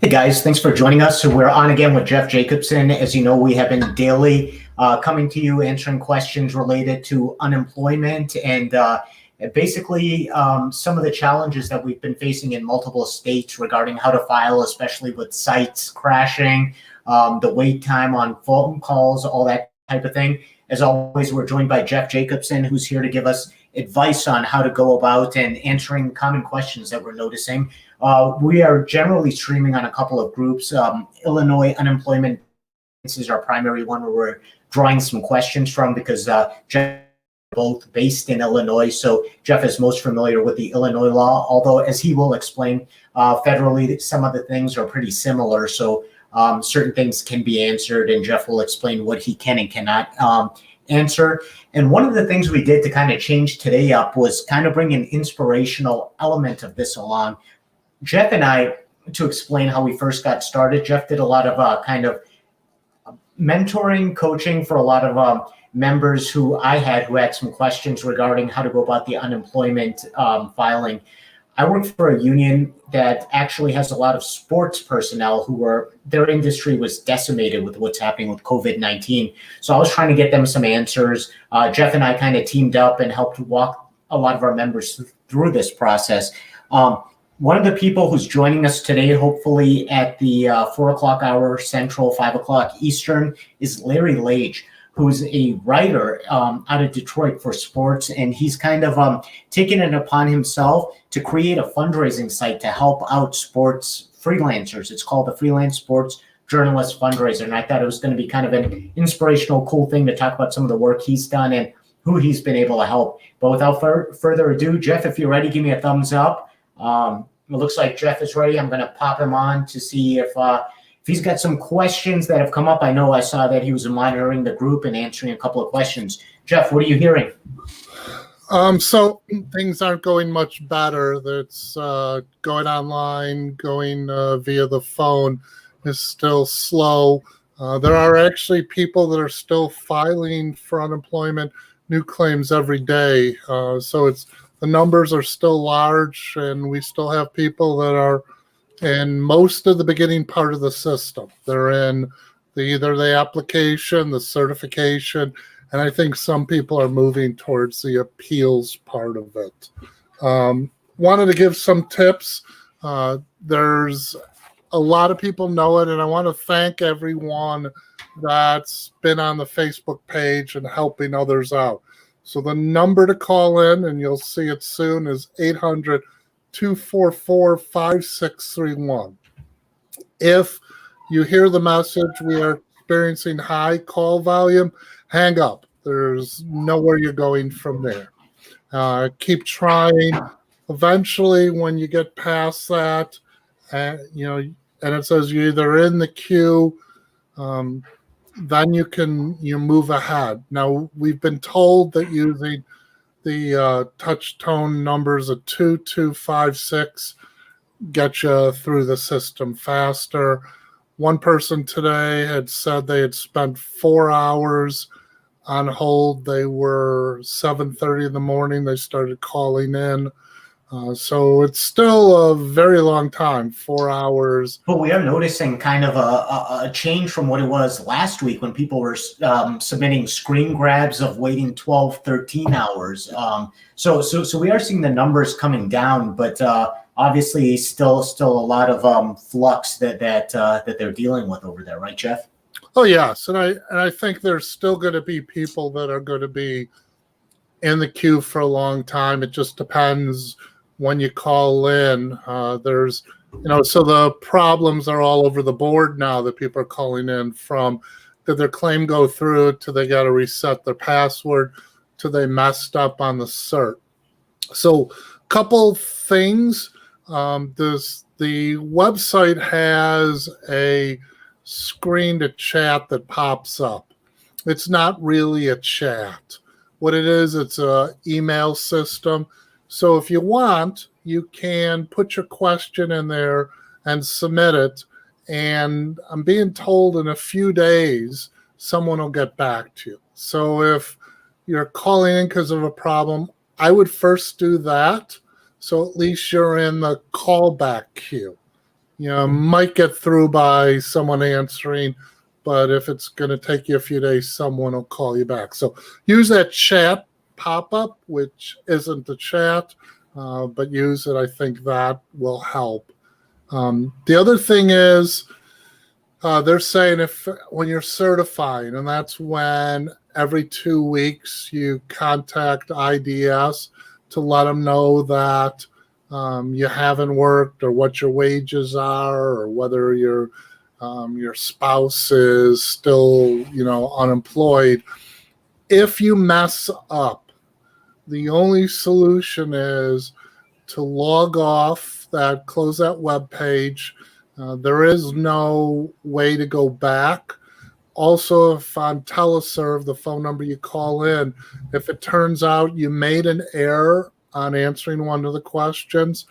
Hey guys, thanks for joining us. So we're on again with Jeff Jacobson. As you know, we have been daily coming to you answering questions related to unemployment and basically some of the challenges that we've been facing in multiple states regarding how to file, especially with sites crashing, the wait time on phone calls, all that type of thing. As always, we're joined by Jeff Jacobson, who's here to give us advice on how to go about and answering common questions that we're noticing. We are generally streaming on a couple of groups. Illinois unemployment is our primary one where we're drawing some questions from because Jeff is both based in Illinois. So Jeff is most familiar with the Illinois law, although as he will explain, federally, some of the things are pretty similar. So certain things can be answered, and Jeff will explain what he can and cannot answer. And one of the things we did to kind of change today up was kind of bring an inspirational element of this along. Jeff and I, to explain how we first got started, Jeff did a lot of kind of mentoring, coaching for a lot of members who had some questions regarding how to go about the unemployment filing. I work for a union that actually has a lot of sports personnel their industry was decimated with what's happening with COVID-19. So I was trying to get them some answers. Jeff and I kind of teamed up and helped walk a lot of our members through this process. One of the people who's joining us today, hopefully at the 4 o'clock hour Central, 5 o'clock Eastern, is Larry Lage, who's a writer out of Detroit for sports. And he's kind of taken it upon himself to create a fundraising site to help out sports freelancers. It's called the Freelance Sports Journalist Fundraiser. And I thought it was going to be kind of an inspirational, cool thing to talk about some of the work he's done and who he's been able to help. But without further ado, Jeff, if you're ready, give me a thumbs up. It looks like Jeff is ready. I'm going to pop him on to see if he's got some questions that have come up. I know I saw that he was monitoring the group and answering a couple of questions. Jeff, what are you hearing? So things aren't going much better. That's going online, going via the phone is still slow. There are actually people that are still filing for unemployment, new claims every day. So the numbers are still large, and we still have people that are in most of the beginning part of the system. They're in either the application, the certification, and I think some people are moving towards the appeals part of it. Wanted to give some tips. There's a lot of people know it, and I want to thank everyone that's been on the Facebook page and helping others out. So the number to call in, and you'll see it soon, is 800-244-5631. If you hear the message, we are experiencing high call volume, hang up. There's nowhere you're going from there. Keep trying. Eventually, when you get past that, and it says you're either in the queue, then you move ahead. Now, we've been told that using the touch tone numbers of 2256 get you through the system faster. One person today had said they had spent 4 hours on hold. They were 7:30 in the morning. They started calling in. So it's still a very long time, 4 hours. But we are noticing kind of a change from what it was last week when people were submitting screen grabs of waiting 12, 13 hours. So we are seeing the numbers coming down, but obviously still a lot of flux that they're dealing with over there, right, Jeff? Oh yes, and I think there's still going to be people that are going to be in the queue for a long time. It just depends when you call in. So the problems are all over the board now that people are calling in from. Did their claim go through to they got to reset their password to they messed up on the cert. So couple things. The website has a screen to chat that pops up. It's not really a chat. What it is, it's an email system. So if you want, you can put your question in there and submit it. And I'm being told in a few days, someone will get back to you. So if you're calling in because of a problem, I would first do that. So at least you're in the callback queue. might get through by someone answering, but if it's going to take you a few days, someone will call you back. So use that chat pop-up, which isn't the chat, but use it. I think that will help. The other thing is they're saying when you're certifying, and that's when every 2 weeks you contact IDS to let them know that you haven't worked or what your wages are or whether your spouse is still, unemployed. If you mess up, the only solution is to log off close that web page. There is no way to go back. Also, if on teleserve, the phone number you call in, if it turns out you made an error on answering one of the questions,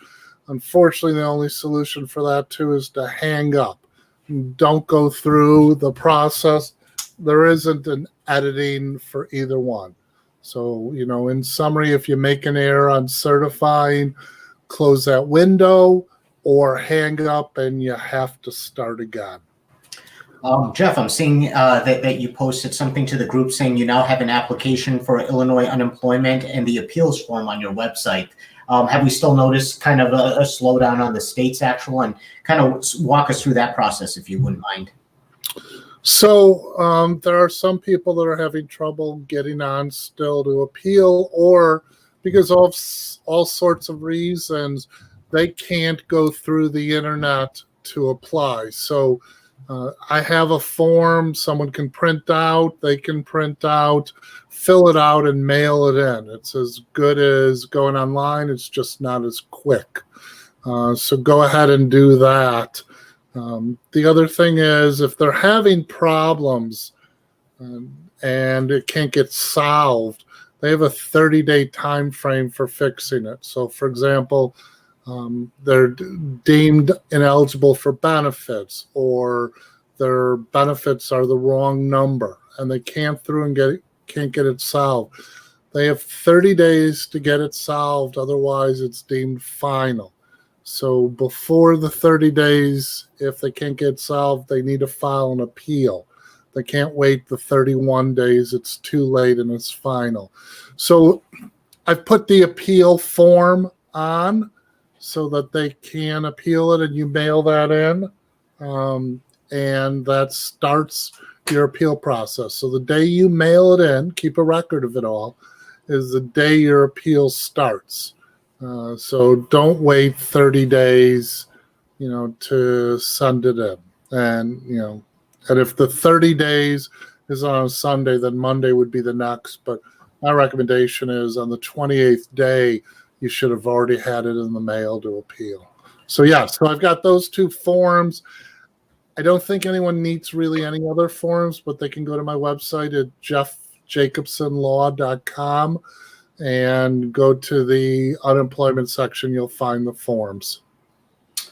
unfortunately, the only solution for that too is to hang up. Don't go through the process. There isn't an editing for either one. So, in summary, if you make an error on certifying, close that window or hang up and you have to start again. Jeff, I'm seeing that you posted something to the group saying you now have an application for Illinois unemployment and the appeals form on your website. Have we still noticed kind of a slowdown on the state's actual, and kind of walk us through that process if you wouldn't mind? So there are some people that are having trouble getting on still to appeal, or because of all sorts of reasons, they can't go through the internet to apply. So I have a form someone can print out. They can print out, fill it out, and mail it in. It's as good as going online. It's just not as quick. So go ahead and do that. The other thing is if they're having problems and it can't get solved, they have a 30-day time frame for fixing it. So, for example, they're deemed ineligible for benefits, or their benefits are the wrong number and they can't get it solved. They have 30 days to get it solved, otherwise it's deemed final. So before the 30 days, if they can't get solved, they need to file an appeal. They can't wait the 31 days. It's too late and it's final. So I've put the appeal form on so that they can appeal it, and you mail that in, and that starts your appeal process. So the day you mail it in, keep a record of it all, is the day your appeal starts. So don't wait 30 days, to send it in. And if the 30 days is on a Sunday, then Monday would be the next. But my recommendation is on the 28th day, you should have already had it in the mail to appeal. So so I've got those two forms. I don't think anyone needs really any other forms, but they can go to my website at jeffjacobsonlaw.com and go to the unemployment section. You'll find the forms.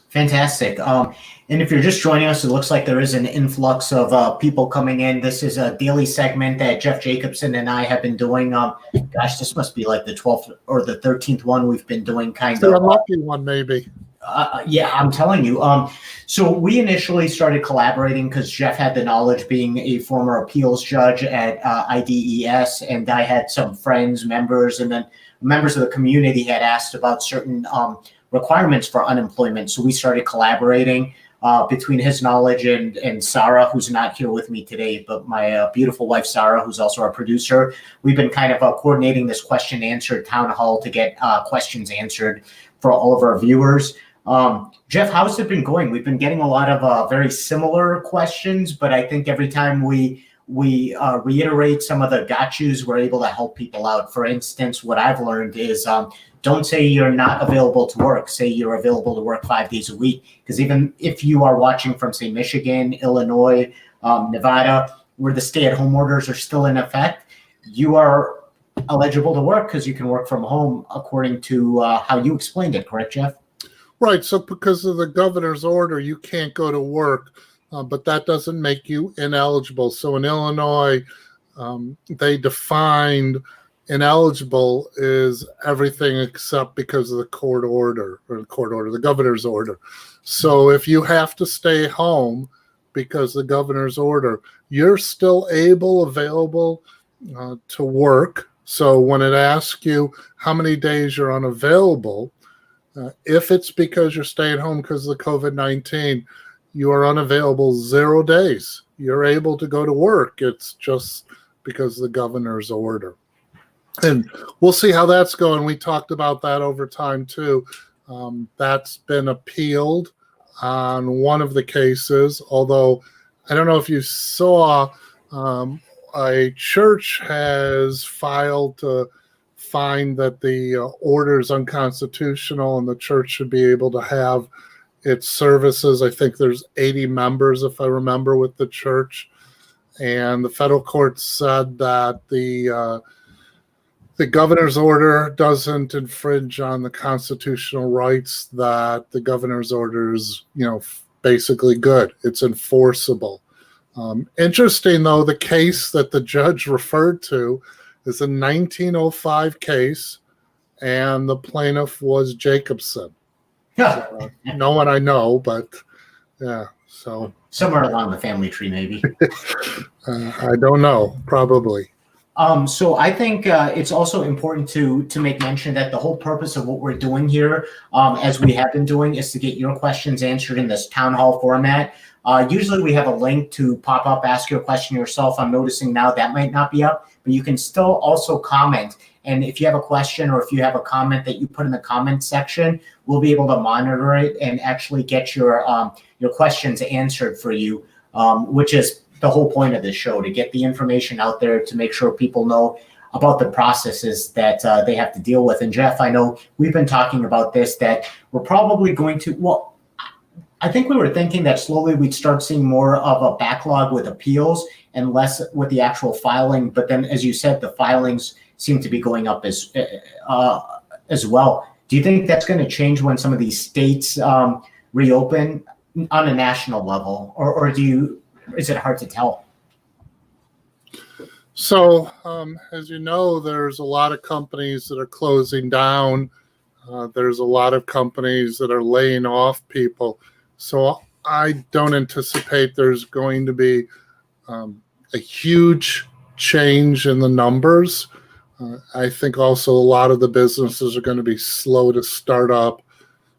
Fantastic. And if you're just joining us, it looks like there is an influx of people coming in. This is a daily segment that Jeff Jacobson and I have been doing. This must be like the 12th or the 13th one we've been doing, kind of. A lucky one, maybe. Yeah, I'm telling you. So we initially started collaborating because Jeff had the knowledge, being a former appeals judge at IDES, and I had some friends, members, and then members of the community had asked about certain requirements for unemployment. So we started collaborating between his knowledge and Sarah, who's not here with me today, but my beautiful wife, Sarah, who's also our producer. We've been kind of coordinating this question answer town hall to get questions answered for all of our viewers. Jeff, how's it been going? We've been getting a lot of very similar questions, but I think every time we reiterate some of the got-yous, we're able to help people out. For instance, what I've learned is don't say you're not available to work. Say you're available to work 5 days a week. Because even if you are watching from, say, Michigan, Illinois, Nevada, where the stay-at-home orders are still in effect, you are eligible to work because you can work from home according to how you explained it. Correct, Jeff? Right. So because of the governor's order, you can't go to work, but that doesn't make you ineligible. So in Illinois, they defined ineligible is everything except because of the the governor's order. So if you have to stay home because the governor's order, you're still available to work. So when it asks you how many days you're unavailable, if it's because you're staying home because of the COVID-19, you are unavailable 0 days. You're able to go to work. It's just because of the governor's order. And we'll see how that's going. We talked about that over time too. That's been appealed on one of the cases, although I don't know if you saw, a church has filed to find that the order is unconstitutional and the church should be able to have its services. I think there's 80 members, if I remember, with the church. And the federal court said that the governor's order doesn't infringe on the constitutional rights, that the governor's order is, basically good. It's enforceable. Interesting, though, the case that the judge referred to is a 1905 case, and the plaintiff was Jacobson. No one I know, but yeah, so. Somewhere along the family tree, maybe. I don't know, probably. So I think it's also important to make mention that the whole purpose of what we're doing here, as we have been doing, is to get your questions answered in this town hall format. Usually we have a link to pop up, ask your question yourself. I'm noticing now that might not be up, but you can still also comment. And if you have a question or if you have a comment that you put in the comment section, we'll be able to monitor it and actually get your questions answered for you, which is the whole point of this show, to get the information out there to make sure people know about the processes that they have to deal with. And Jeff, I know we've been talking about this, that we're probably going to, well, I think we were thinking that slowly we'd start seeing more of a backlog with appeals and less with the actual filing. But then, as you said, the filings seem to be going up as well. Do you think that's going to change when some of these states reopen on a national level, or is it hard to tell? So, as you know, there's a lot of companies that are closing down. There's a lot of companies that are laying off people. So I don't anticipate there's going to be a huge change in the numbers. I think also a lot of the businesses are going to be slow to start up.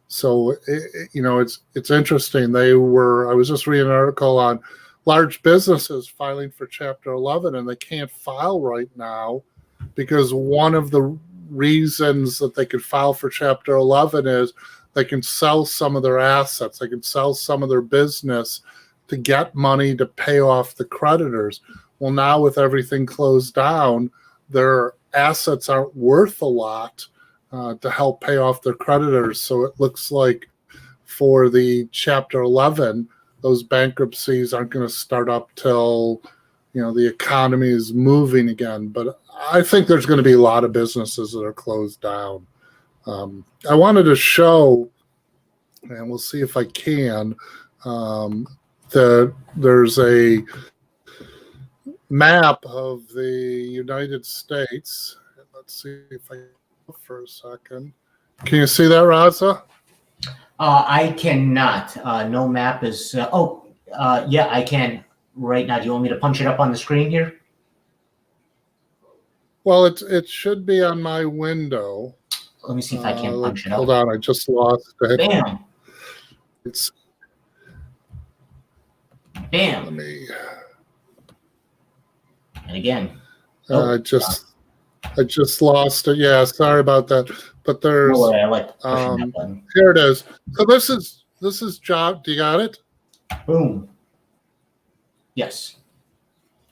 So, it's interesting. I was just reading an article on large businesses filing for Chapter 11, and they can't file right now because one of the reasons that they could file for Chapter 11 is they can sell some of their assets. They can sell some of their business to get money to pay off the creditors. Well, now with everything closed down, their assets aren't worth a lot to help pay off their creditors. So it looks like for the Chapter 11, those bankruptcies aren't going to start up till, the economy is moving again. But I think there's going to be a lot of businesses that are closed down. I wanted to show, and we'll see if I can, that there's a map of the United States. Let's see if I can go for a second. Can you see that, Raza? I cannot. No map is. Yeah, I can right now. Do you want me to punch it up on the screen here? Well, it should be on my window. Let me see if I can punch it up. Hold on, I just lost it. Bam. Bam. Let me. And again. I just lost it. Yeah, sorry about that. But there's. No way, I like pushing that button. Here it is. So this is job. Do you got it? Boom. Yes.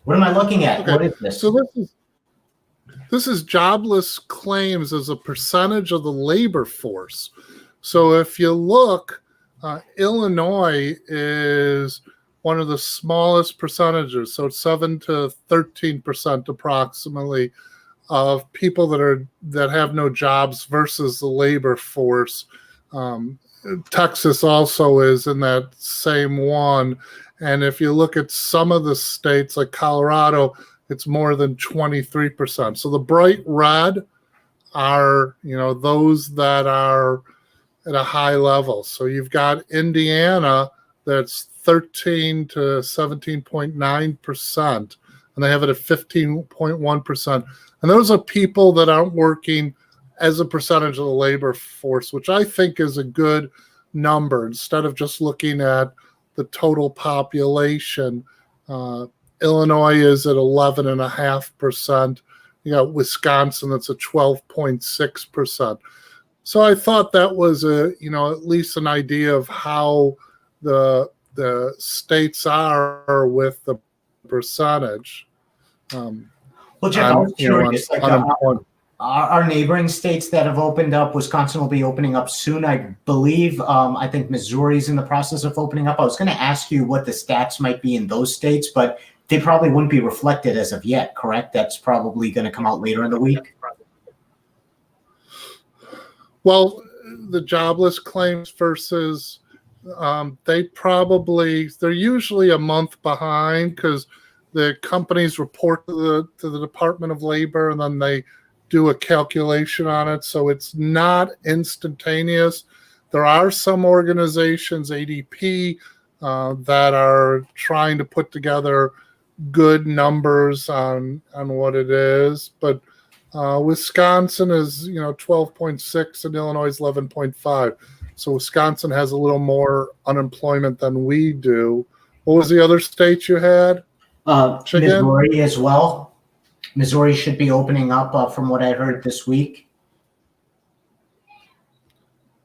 What am I looking at? Okay. What is this? So this is jobless claims as a percentage of the labor force. So if you look, Illinois is one of the smallest percentages. So it's 7 to 13% approximately of people that have no jobs versus the labor force. Texas also is in that same one. And if you look at some of the states like Colorado, it's more than 23%. So the bright red are, those that are at a high level. So you've got Indiana that's 13 to 17.9%, and they have it at 15.1%. And those are people that aren't working as a percentage of the labor force, which I think is a good number. Instead of just looking at the total population, Illinois is at 11.5%. You got Wisconsin that's at 12.6%. So I thought that was at least an idea of how the states are with the percentage. Well, Jeff, I was curious. Our neighboring states that have opened up, Wisconsin will be opening up soon, I believe. I think Missouri's in the process of opening up. I was going to ask you what the stats might be in those states, but they probably wouldn't be reflected as of yet, correct? That's probably going to come out later in the week. Well, the jobless claims versus they're usually a month behind because the companies report to the Department of Labor and then they do a calculation on it. So it's not instantaneous. There are some organizations, ADP, that are trying to put together good numbers on what it is. But Wisconsin is 12.6 and Illinois is 11.5. So Wisconsin has a little more unemployment than we do. What was the other state you had? Missouri as well. Missouri should be opening up from what I heard this week.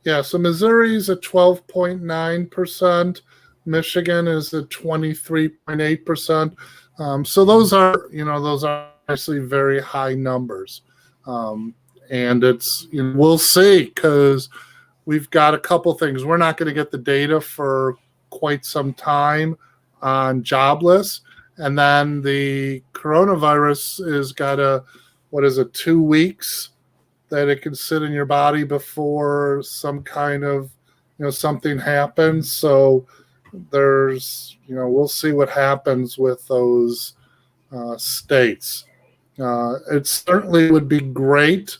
Yeah, so Missouri's at 12.9%. Michigan is at 23.8%. So those are actually very high numbers. And it's, we'll see, because we've got a couple things. We're not going to get the data for quite some time on jobless. And then the coronavirus has got 2 weeks that it can sit in your body before some kind of, something happens. So there's, we'll see what happens with those states. It certainly would be great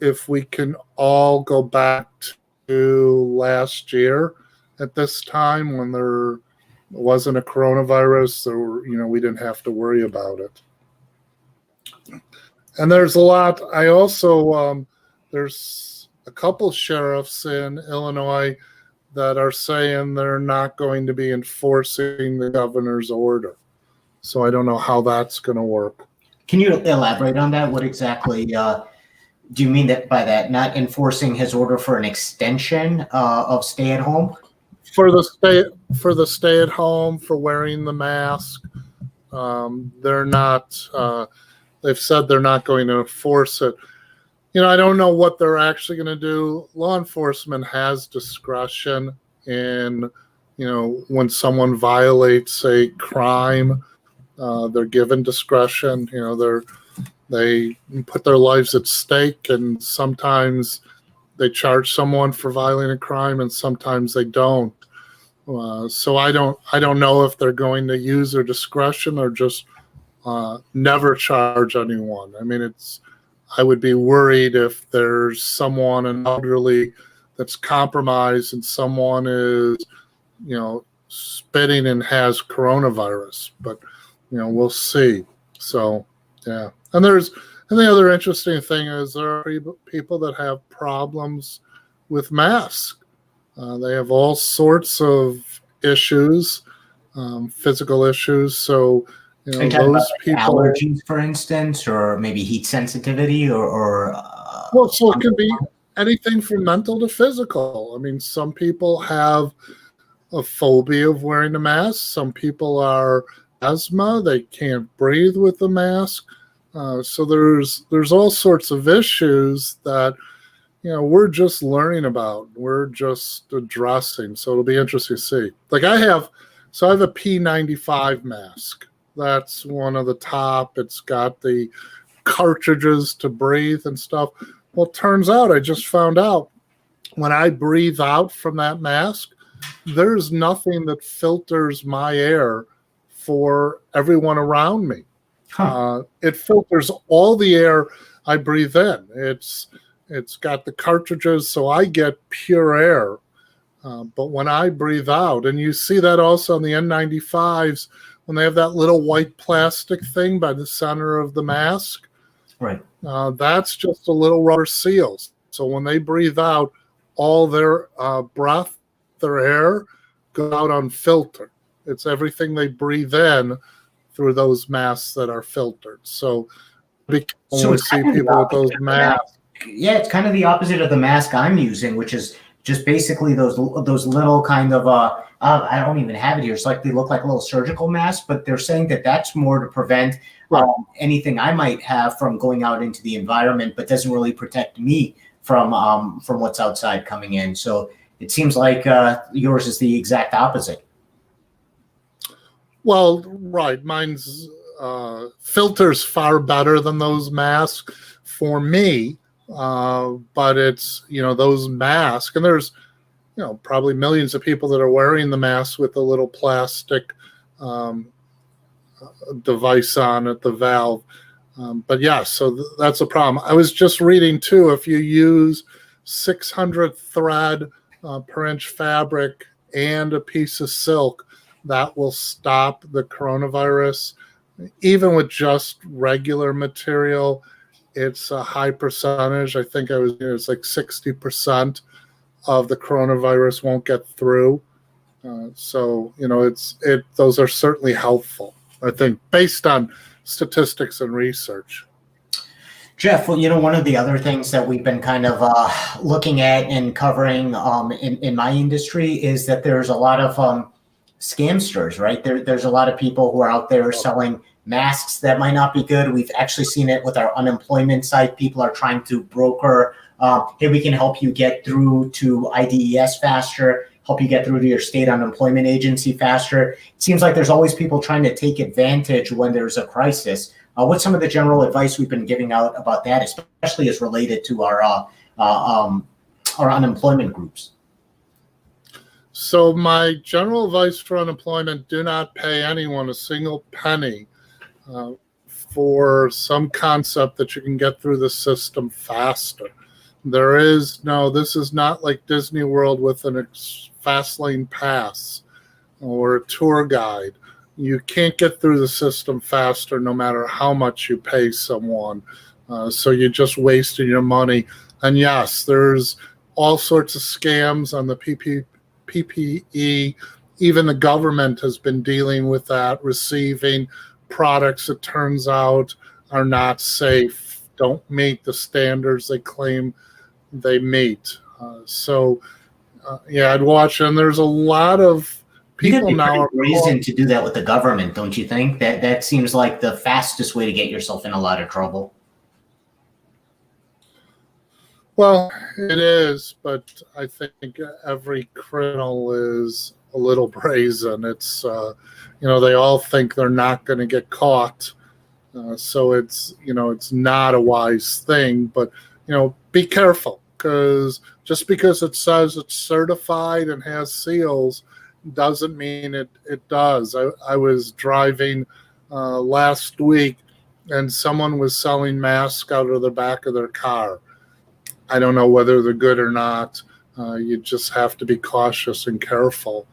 if we can all go back to last year at this time when there wasn't a coronavirus, or we didn't have to worry about it. And there's a lot. I also there's a couple sheriffs in Illinois that are saying they're not going to be enforcing the governor's order. So I don't know how that's going to work. Can you elaborate on that? What exactly do you mean by that? Not enforcing his order for an extension of stay at home? For the stay at home, for wearing the mask, they're not. They've said they're not going to enforce it. I don't know what they're actually going to do. Law enforcement has discretion in, when someone violates a crime, they're given discretion. They put their lives at stake, and sometimes they charge someone for violating a crime, and sometimes they don't. So I don't know if they're going to use their discretion or just never charge anyone. I mean, I would be worried if there's someone, an elderly, that's compromised and someone is, spitting and has coronavirus. But, we'll see. So, yeah. And the other interesting thing is there are people that have problems with masks. They have all sorts of issues, physical issues. So, those people, allergies, for instance, or maybe heat sensitivity, or well, so it can be anything from mental to physical. I mean, some people have a phobia of wearing a mask. Some people are asthma; they can't breathe with the mask. So there's all sorts of issues that we're just learning about. We're just addressing. So it'll be interesting to see. Like I have a P95 mask. That's one of the top. It's got the cartridges to breathe and stuff. Well, it turns out, I just found out, when I breathe out from that mask, there's nothing that filters my air for everyone around me. It filters all the air I breathe in. It's got the cartridges, so I get pure air. But when I breathe out, and you see that also on the N95s, when they have that little white plastic thing by the center of the mask, Right. that's just a little rubber seal. So when they breathe out, all their breath, their air, go out unfiltered. It's everything they breathe in through those masks that are filtered. So when we see people with those masks. Yeah, it's kind of the opposite of the mask I'm using, which is just basically those little kind of I don't even have it here. It's like they look like a little surgical mask, but they're saying that that's more to prevent anything I might have from going out into the environment, but doesn't really protect me from what's outside coming in. So it seems like yours is the exact opposite. Well, right. Mine's filters far better than those masks for me. But it's, those masks, and there's, probably millions of people that are wearing the mask with a little plastic device on it, the valve. But yeah, so that's a problem. I was just reading too, if you use 600 thread per inch fabric and a piece of silk, that will stop the coronavirus. Even with just regular material, it's a high percentage. I think it's like 60% of the coronavirus won't get through. So those are certainly helpful, I think, based on statistics and research. Jeff, well, one of the other things that we've been kind of looking at and covering in my industry is that there's a lot of scamsters, right? There's a lot of people who are out there selling masks that might not be good. We've actually seen it with our unemployment site. People are trying to broker, hey, we can help you get through to IDES faster, help you get through to your state unemployment agency faster. It seems like there's always people trying to take advantage when there's a crisis. What's some of the general advice we've been giving out about that, especially as related to our unemployment groups? So my general advice for unemployment: do not pay anyone a single penny for some concept that you can get through the system faster. This is not like Disney World with an fast lane pass or a tour guide. You can't get through the system faster no matter how much you pay someone. So you're just wasting your money. And yes, there's all sorts of scams on the PPE. Even the government has been dealing with that, receiving products that turns out are not safe, don't meet the standards they claim they meet. I'd watch, and there's a lot of people now are reason to do that with the government, don't you think? That seems like the fastest way to get yourself in a lot of trouble. Well, it is, but I think every criminal is a little brazen. It's they all think they're not going to get caught, so it's not a wise thing. But be careful, because just because it says it's certified and has seals doesn't mean it does. I was driving last week, and someone was selling masks out of the back of their car. I don't know whether they're good or not. You just have to be cautious and careful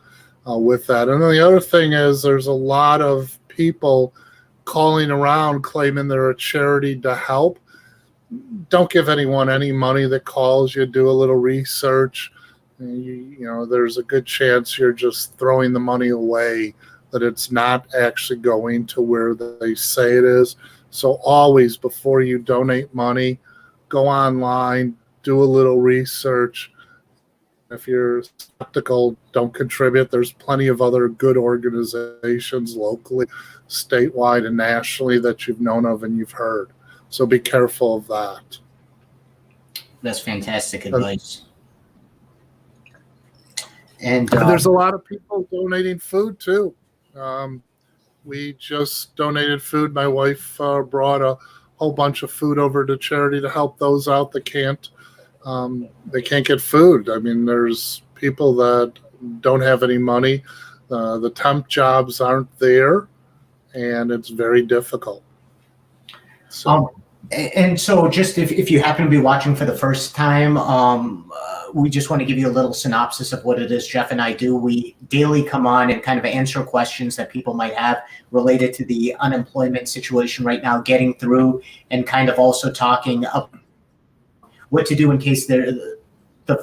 with that. And then the other thing is, there's a lot of people calling around claiming they're a charity to help. Don't give anyone any money that calls you. Do a little research. There's a good chance you're just throwing the money away, that it's not actually going to where they say it is. So always, before you donate money, go online, do a little research. If you're skeptical, don't contribute. There's plenty of other good organizations locally, statewide, and nationally that you've known of and you've heard. So be careful of that. That's fantastic advice. And there's a lot of people donating food too. We just donated food. My wife brought a whole bunch of food over to charity to help those out that can't get food. I mean, there's people that don't have any money. The temp jobs aren't there, and it's very difficult. So. And so just if you happen to be watching for the first time, we just want to give you a little synopsis of what it is Jeff and I do. We daily come on and kind of answer questions that people might have related to the unemployment situation right now, getting through, and kind of also talking up what to do in case the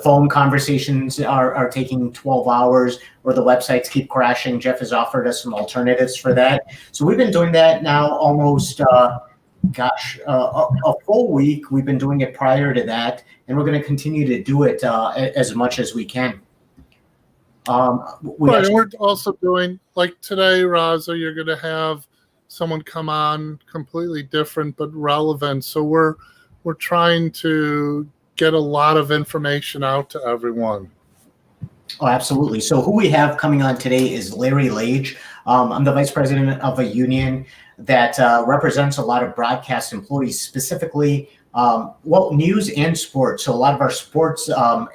phone conversations are taking 12 hours or the websites keep crashing. Jeff has offered us some alternatives for that. So we've been doing that now almost a full week. We've been doing it prior to that, and we're going to continue to do it as much as we can. Right, and we're also doing, like today, Raza, you're going to have someone come on completely different but relevant. So we're trying to get a lot of information out to everyone. Oh, absolutely. So who we have coming on today is Larry Lage. I'm the vice president of a union that represents a lot of broadcast employees, specifically, news and sports. So a lot of our sports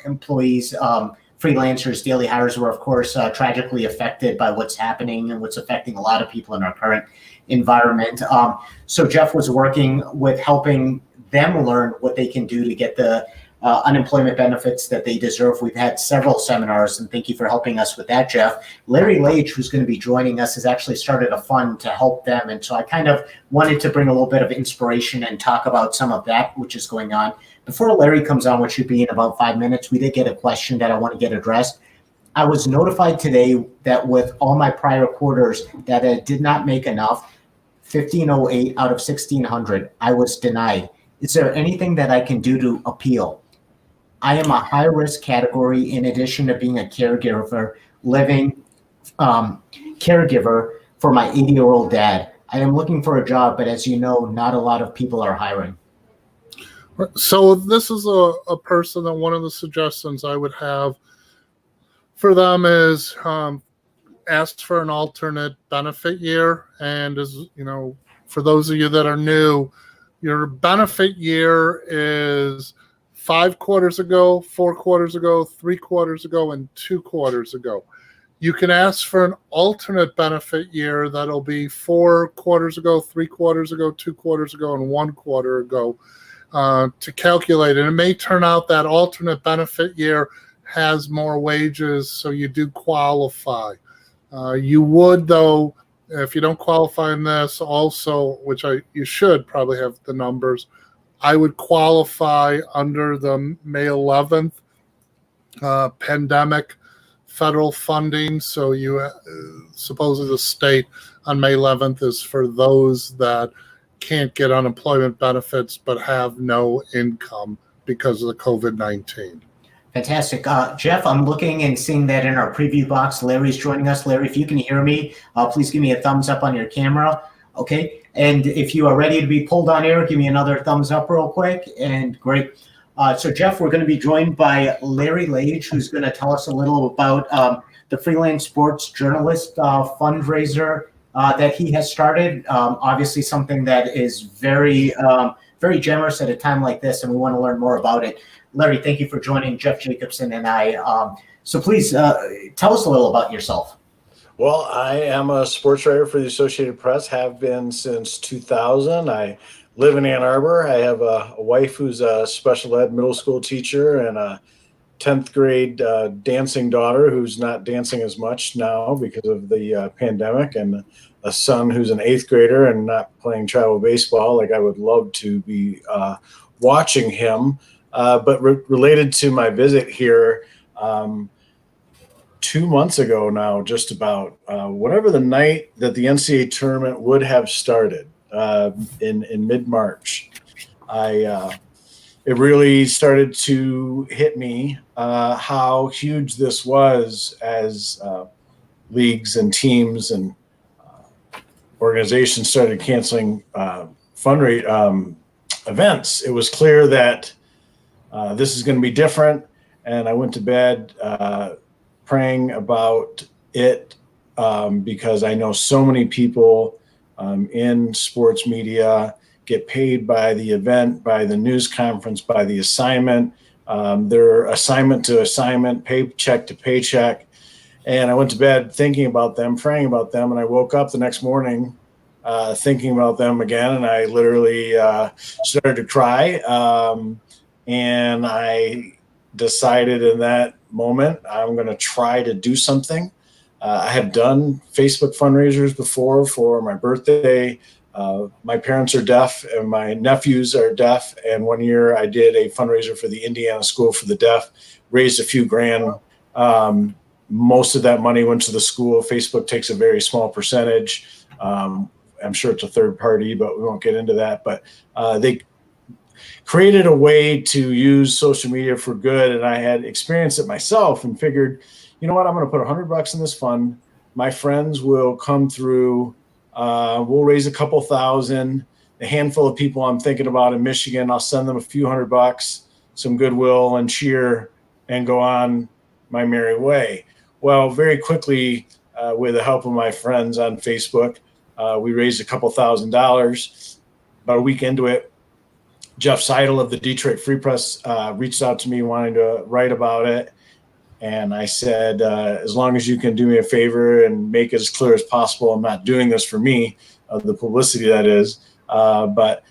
employees, freelancers, daily hires were, of course, tragically affected by what's happening and what's affecting a lot of people in our current environment. So Jeff was working with helping them learn what they can do to get the unemployment benefits that they deserve. We've had several seminars, and thank you for helping us with that, Jeff. Larry Lage, who's going to be joining us, has actually started a fund to help them. And so I kind of wanted to bring a little bit of inspiration and talk about some of that, which is going on. Before Larry comes on, which should be in about 5 minutes, we did get a question that I want to get addressed. I was notified today that with all my prior quarters that I did not make enough, 1508 out of 1600, I was denied. Is there anything that I can do to appeal? I am a high-risk category in addition to being a caregiver for my 80-year-old dad. I am looking for a job, but as you know, not a lot of people are hiring. So this is a person that one of the suggestions I would have for them is ask for an alternate benefit year. And as you know, for those of you that are new, your benefit year is 5 quarters ago, 4 quarters ago, 3 quarters ago, and 2 quarters ago. You can ask for an alternate benefit year that'll be 4 quarters ago, 3 quarters ago, 2 quarters ago, and 1 quarter ago to calculate. And it may turn out that alternate benefit year has more wages, so you do qualify. You would, though, if you don't qualify in this also, which you should probably have the numbers, I would qualify under the May 11th pandemic federal funding. So you supposedly the state on May 11th is for those that can't get unemployment benefits but have no income because of the COVID-19. Fantastic. Jeff, I'm looking and seeing that in our preview box. Larry's joining us. Larry, if you can hear me, please give me a thumbs up on your camera. Okay. And if you are ready to be pulled on air, give me another thumbs up real quick. And great. So Jeff, we're going to be joined by Larry Lage, who's going to tell us a little about the Freelance Sports Journalist fundraiser that he has started. Obviously something that is very, very generous at a time like this, and we want to learn more about it. Larry, thank you for joining Jeff Jacobson and I. So please tell us a little about yourself. Well, I am a sports writer for the Associated Press, have been since 2000. I live in Ann Arbor. I have a wife who's a special ed middle school teacher and a 10th grade dancing daughter who's not dancing as much now because of the pandemic, and a son who's an 8th grader and not playing travel baseball like I would love to be watching him. But related to my visit here, 2 months ago now, just about, whatever the night that the NCAA tournament would have started in mid-March, it really started to hit me how huge this was as leagues and teams and organizations started canceling events. It was clear that this is going to be different, and I went to bed praying about it because I know so many people in sports media get paid by the event, by the news conference, by the assignment. They're assignment to assignment, paycheck to paycheck. And I went to bed thinking about them, praying about them, and I woke up the next morning thinking about them again, and I literally started to cry. And I decided in that moment I'm going to try to do something. I have done Facebook fundraisers before for my birthday. My parents are deaf and my nephews are deaf. And one year I did a fundraiser for the Indiana School for the Deaf, raised a few grand. Most of that money went to the school. Facebook takes a very small percentage. I'm sure it's a third party, but we won't get into that. But they created a way to use social media for good. And I had experienced it myself and figured, you know what, I'm going to put $100 in this fund. My friends will come through. We'll raise a couple thousand. A handful of people I'm thinking about in Michigan, I'll send them a few $100, some goodwill and cheer, and go on my merry way. Well, very quickly, with the help of my friends on Facebook, we raised a couple $1,000s. About a week into it, Jeff Seidel of the Detroit Free Press reached out to me wanting to write about it. And I said, as long as you can do me a favor and make it as clear as possible, I'm not doing this for me, the publicity that is. But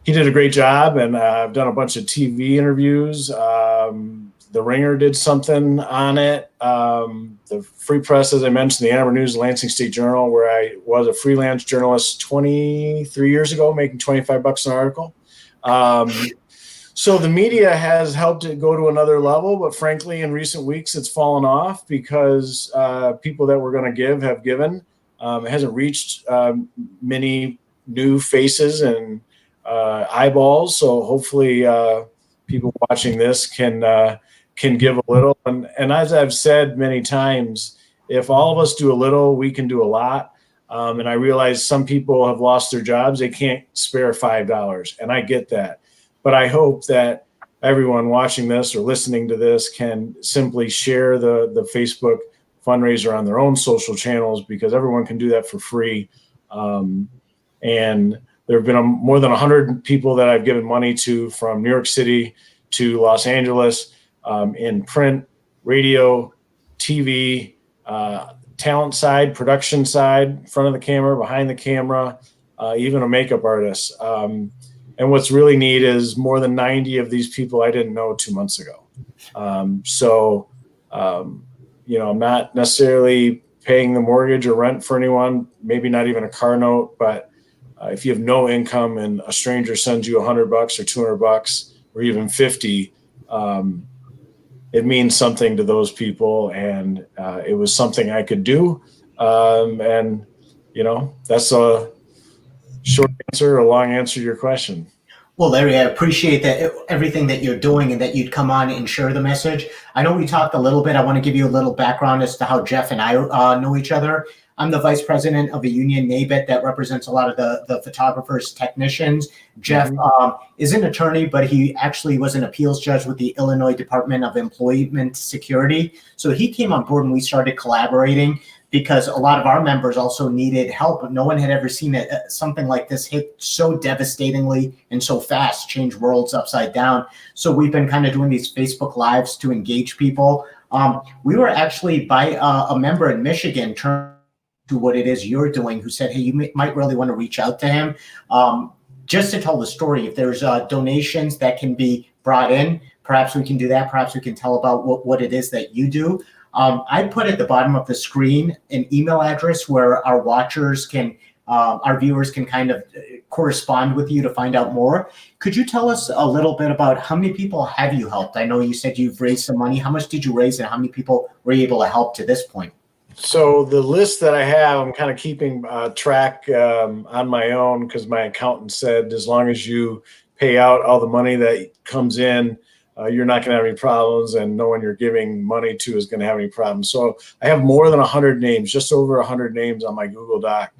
he did a great job, and I've done a bunch of TV interviews. The Ringer did something on it. The Free Press, as I mentioned, the Ann Arbor News, Lansing State Journal, where I was a freelance journalist 23 years ago, making $25 an article. So the media has helped it go to another level, but frankly, in recent weeks, it's fallen off because people that were going to give have given. It hasn't reached many new faces and eyeballs. So hopefully, people watching this can give a little. And as I've said many times, if all of us do a little, we can do a lot. And I realize some people have lost their jobs; they can't spare $5, and I get that. But I hope that everyone watching this or listening to this can simply share the Facebook fundraiser on their own social channels, because everyone can do that for free. And there have been more than 100 people that I've given money to, from New York City to Los Angeles, in print, radio, TV, talent side, production side, front of the camera, behind the camera, even a makeup artist. And what's really neat is more than 90 of these people I didn't know 2 months ago. I'm not necessarily paying the mortgage or rent for anyone, maybe not even a car note, but if you have no income and a stranger sends you $100 or $200 or even 50, it means something to those people. And it was something I could do. That's a short answer, a long answer to your question. Well, Larry, I appreciate that everything that you're doing and that you'd come on and share the message. I know we talked a little bit. I want to give you a little background as to how Jeff and I know each other. I'm the vice president of a union, NABET, that represents a lot of the photographers, technicians. Jeff is an attorney, but he actually was an appeals judge with the Illinois Department of Employment Security. So he came on board and we started collaborating, because a lot of our members also needed help. No one had ever seen something like this hit so devastatingly and so fast, change worlds upside down. So we've been kind of doing these Facebook Lives to engage people. We were actually by a member in Michigan turned to what it is you're doing, who said, hey, you might really want to reach out to him. Just to tell the story, if there's donations that can be brought in, perhaps we can do that. Perhaps we can tell about what it is that you do. I put at the bottom of the screen an email address where our watchers can, our viewers can kind of correspond with you to find out more. Could you tell us a little bit about how many people have you helped? I know you said you've raised some money. How much did you raise and how many people were you able to help to this point? So the list that I have, I'm kind of keeping track on my own, because my accountant said as long as you pay out all the money that comes in, you're not going to have any problems, and no one you're giving money to is going to have any problems. So I have more than 100 names, just over 100 names on my Google Doc,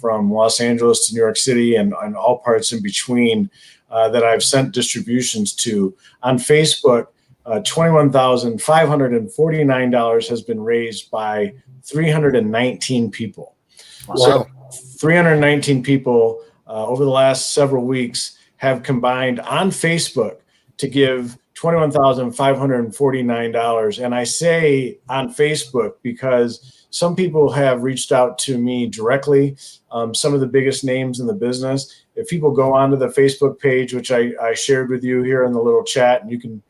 from Los Angeles to New York City and all parts in between, that I've sent distributions to. On Facebook, $21,549 has been raised by 319 people. Wow. So 319 people over the last several weeks have combined on Facebook to give $21,549. And I say on Facebook because some people have reached out to me directly, some of the biggest names in the business. If people go onto the Facebook page, which I shared with you here in the little chat, and you can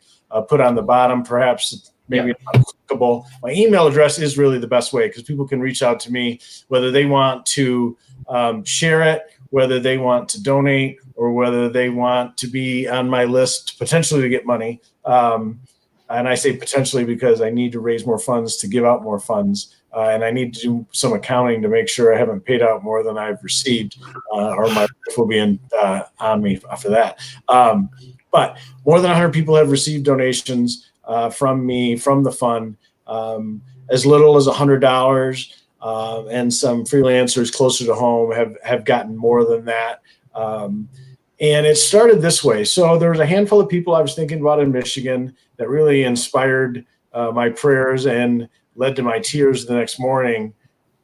put on the bottom, perhaps maybe not clickable. My email address is really the best way because people can reach out to me, whether they want to share it, whether they want to donate, or whether they want to be on my list potentially to get money. And I say potentially because I need to raise more funds to give out more funds. And I need to do some accounting to make sure I haven't paid out more than I've received, or my wife will be on me for that. But more than 100 people have received donations from me, from the fund, as little as $100. And some freelancers closer to home have gotten more than that. And it started this way. So there was a handful of people I was thinking about in Michigan that really inspired my prayers and led to my tears the next morning.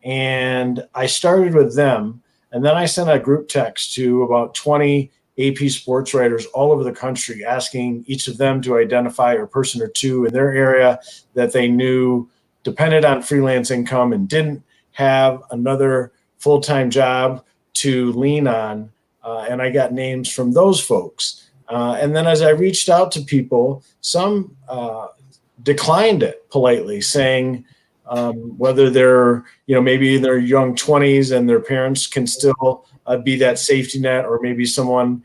And I started with them. And then I sent a group text to about 20 AP sports writers all over the country, asking each of them to identify a person or two in their area that they knew depended on freelance income and didn't have another full-time job to lean on. And I got names from those folks. And then as I reached out to people, some declined it politely, saying whether they're, maybe in their young 20s and their parents can still be that safety net, or maybe someone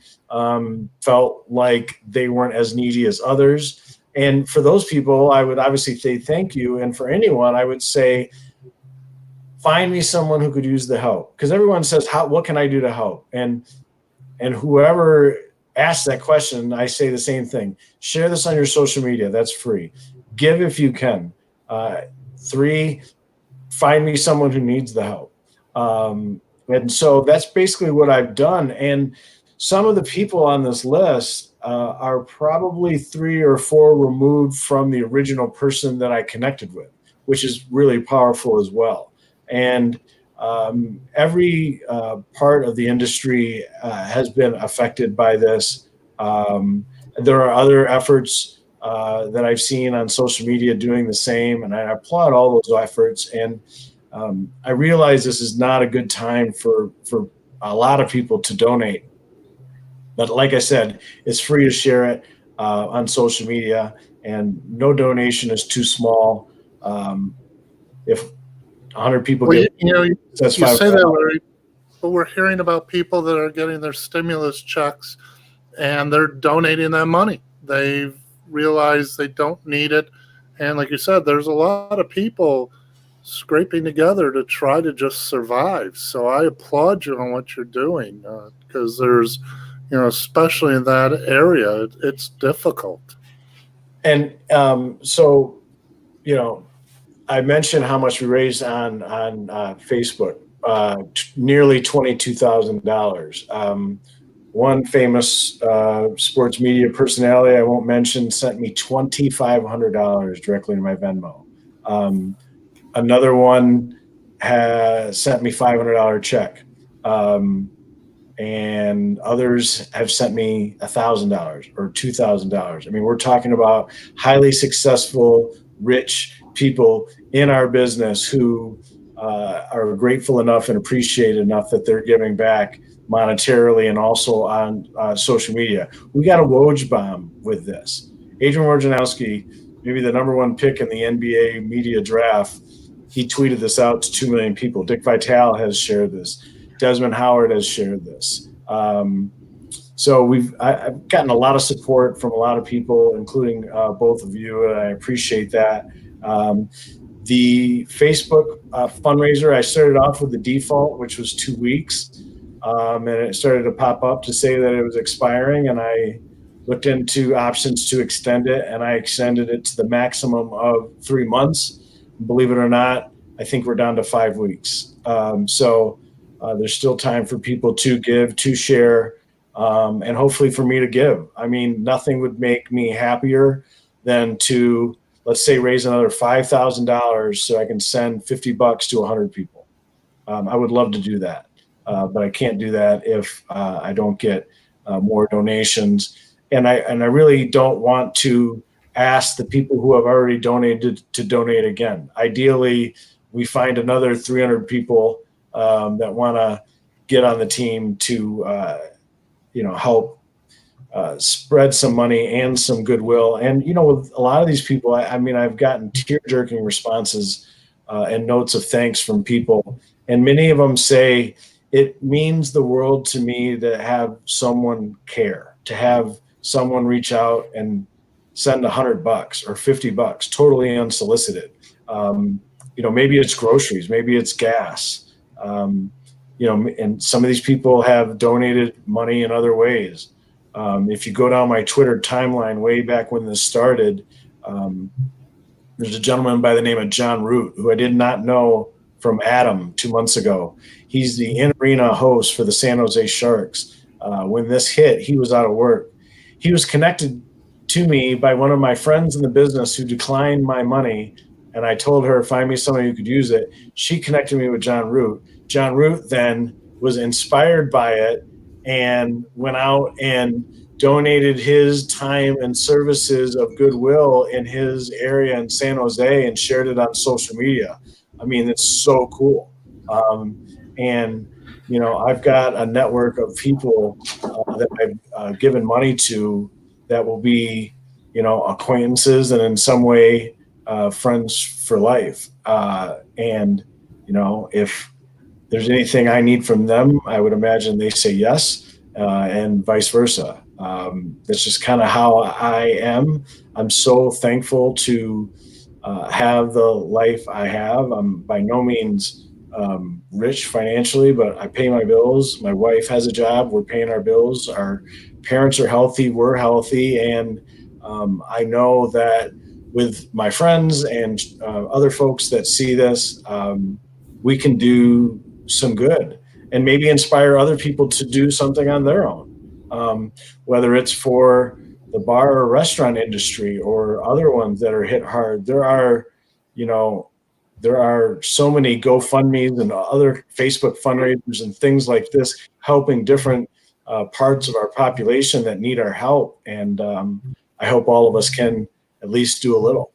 felt like they weren't as needy as others. And for those people, I would obviously say thank you. And for anyone, I would say, find me someone who could use the help. Because everyone says, what can I do to help? And whoever asks that question, I say the same thing. Share this on your social media. That's free. Give if you can. 3, find me someone who needs the help. And so that's basically what I've done. And some of the people on this list are probably 3 or 4 removed from the original person that I connected with, which is really powerful as well. And every part of the industry has been affected by this. There are other efforts that I've seen on social media doing the same, and I applaud all those efforts. And I realize this is not a good time for a lot of people to donate. But like I said, it's free to share it on social media, and no donation is too small. If 100 people Well, that's you $5. say that, Larry, but we're hearing about people that are getting their stimulus checks and they're donating that money. They've realized they don't need it. And like you said, there's a lot of people scraping together to try to just survive. So I applaud you on what you're doing, because there's, especially in that area, it's difficult. And so, I mentioned how much we raised on Facebook, nearly $22,000. One famous sports media personality I won't mention sent me $2,500 directly to my Venmo. Another one has sent me $500 check. And others have sent me $1,000 or $2,000. I mean, we're talking about highly successful, rich people in our business who are grateful enough and appreciated enough that they're giving back monetarily and also on social media. We got a Woj bomb with this. Adrian Wojnarowski, maybe the #1 pick in the NBA media draft, he tweeted this out to 2 million people. Dick Vitale has shared this. Desmond Howard has shared this. So I've gotten a lot of support from a lot of people, including both of you, and I appreciate that. The Facebook fundraiser, I started off with the default, which was 2 weeks, and it started to pop up to say that it was expiring, and I looked into options to extend it, and I extended it to the maximum of 3 months. Believe it or not, I think we're down to 5 weeks. So there's still time for people to give, to share, and hopefully for me to give. I mean, nothing would make me happier than to, let's say, raise another $5,000 so I can send $50 to 100 people. I would love to do that, but I can't do that if I don't get more donations. and I really don't want to ask the people who have already donated to donate again. Ideally, we find another 300 people that want to get on the team to help spread some money and some goodwill. And with a lot of these people, I mean, I've gotten tear-jerking responses and notes of thanks from people, and many of them say it means the world to me to have someone care, to have someone reach out and send $100 or $50 totally unsolicited. Maybe it's groceries, maybe it's gas. And some of these people have donated money in other ways. If you go down my Twitter timeline way back when this started, there's a gentleman by the name of John Root, who I did not know from Adam 2 months ago. He's the in-arena host for the San Jose Sharks. When this hit, he was out of work. He was connected to me by one of my friends in the business who declined my money, and I told her, find me somebody who could use it. She connected me with John Root. John Root then was inspired by it and went out and donated his time and services of goodwill in his area in San Jose and shared it on social media. I mean, it's so cool. And I've got a network of people that I've given money to that will be, acquaintances and in some way friends for life. And if there's anything I need from them, I would imagine they say yes, and vice versa. That's just kind of how I am. I'm so thankful to have the life I have. I'm by no means rich financially, but I pay my bills. My wife has a job. We're paying our bills. Our parents are healthy. We're healthy. And I know that with my friends and other folks that see this, we can do some good and maybe inspire other people to do something on their own, whether it's for the bar or restaurant industry or other ones that are hit hard. There are so many GoFundMes and other Facebook fundraisers and things like this helping different parts of our population that need our help. And I hope all of us can at least do a little.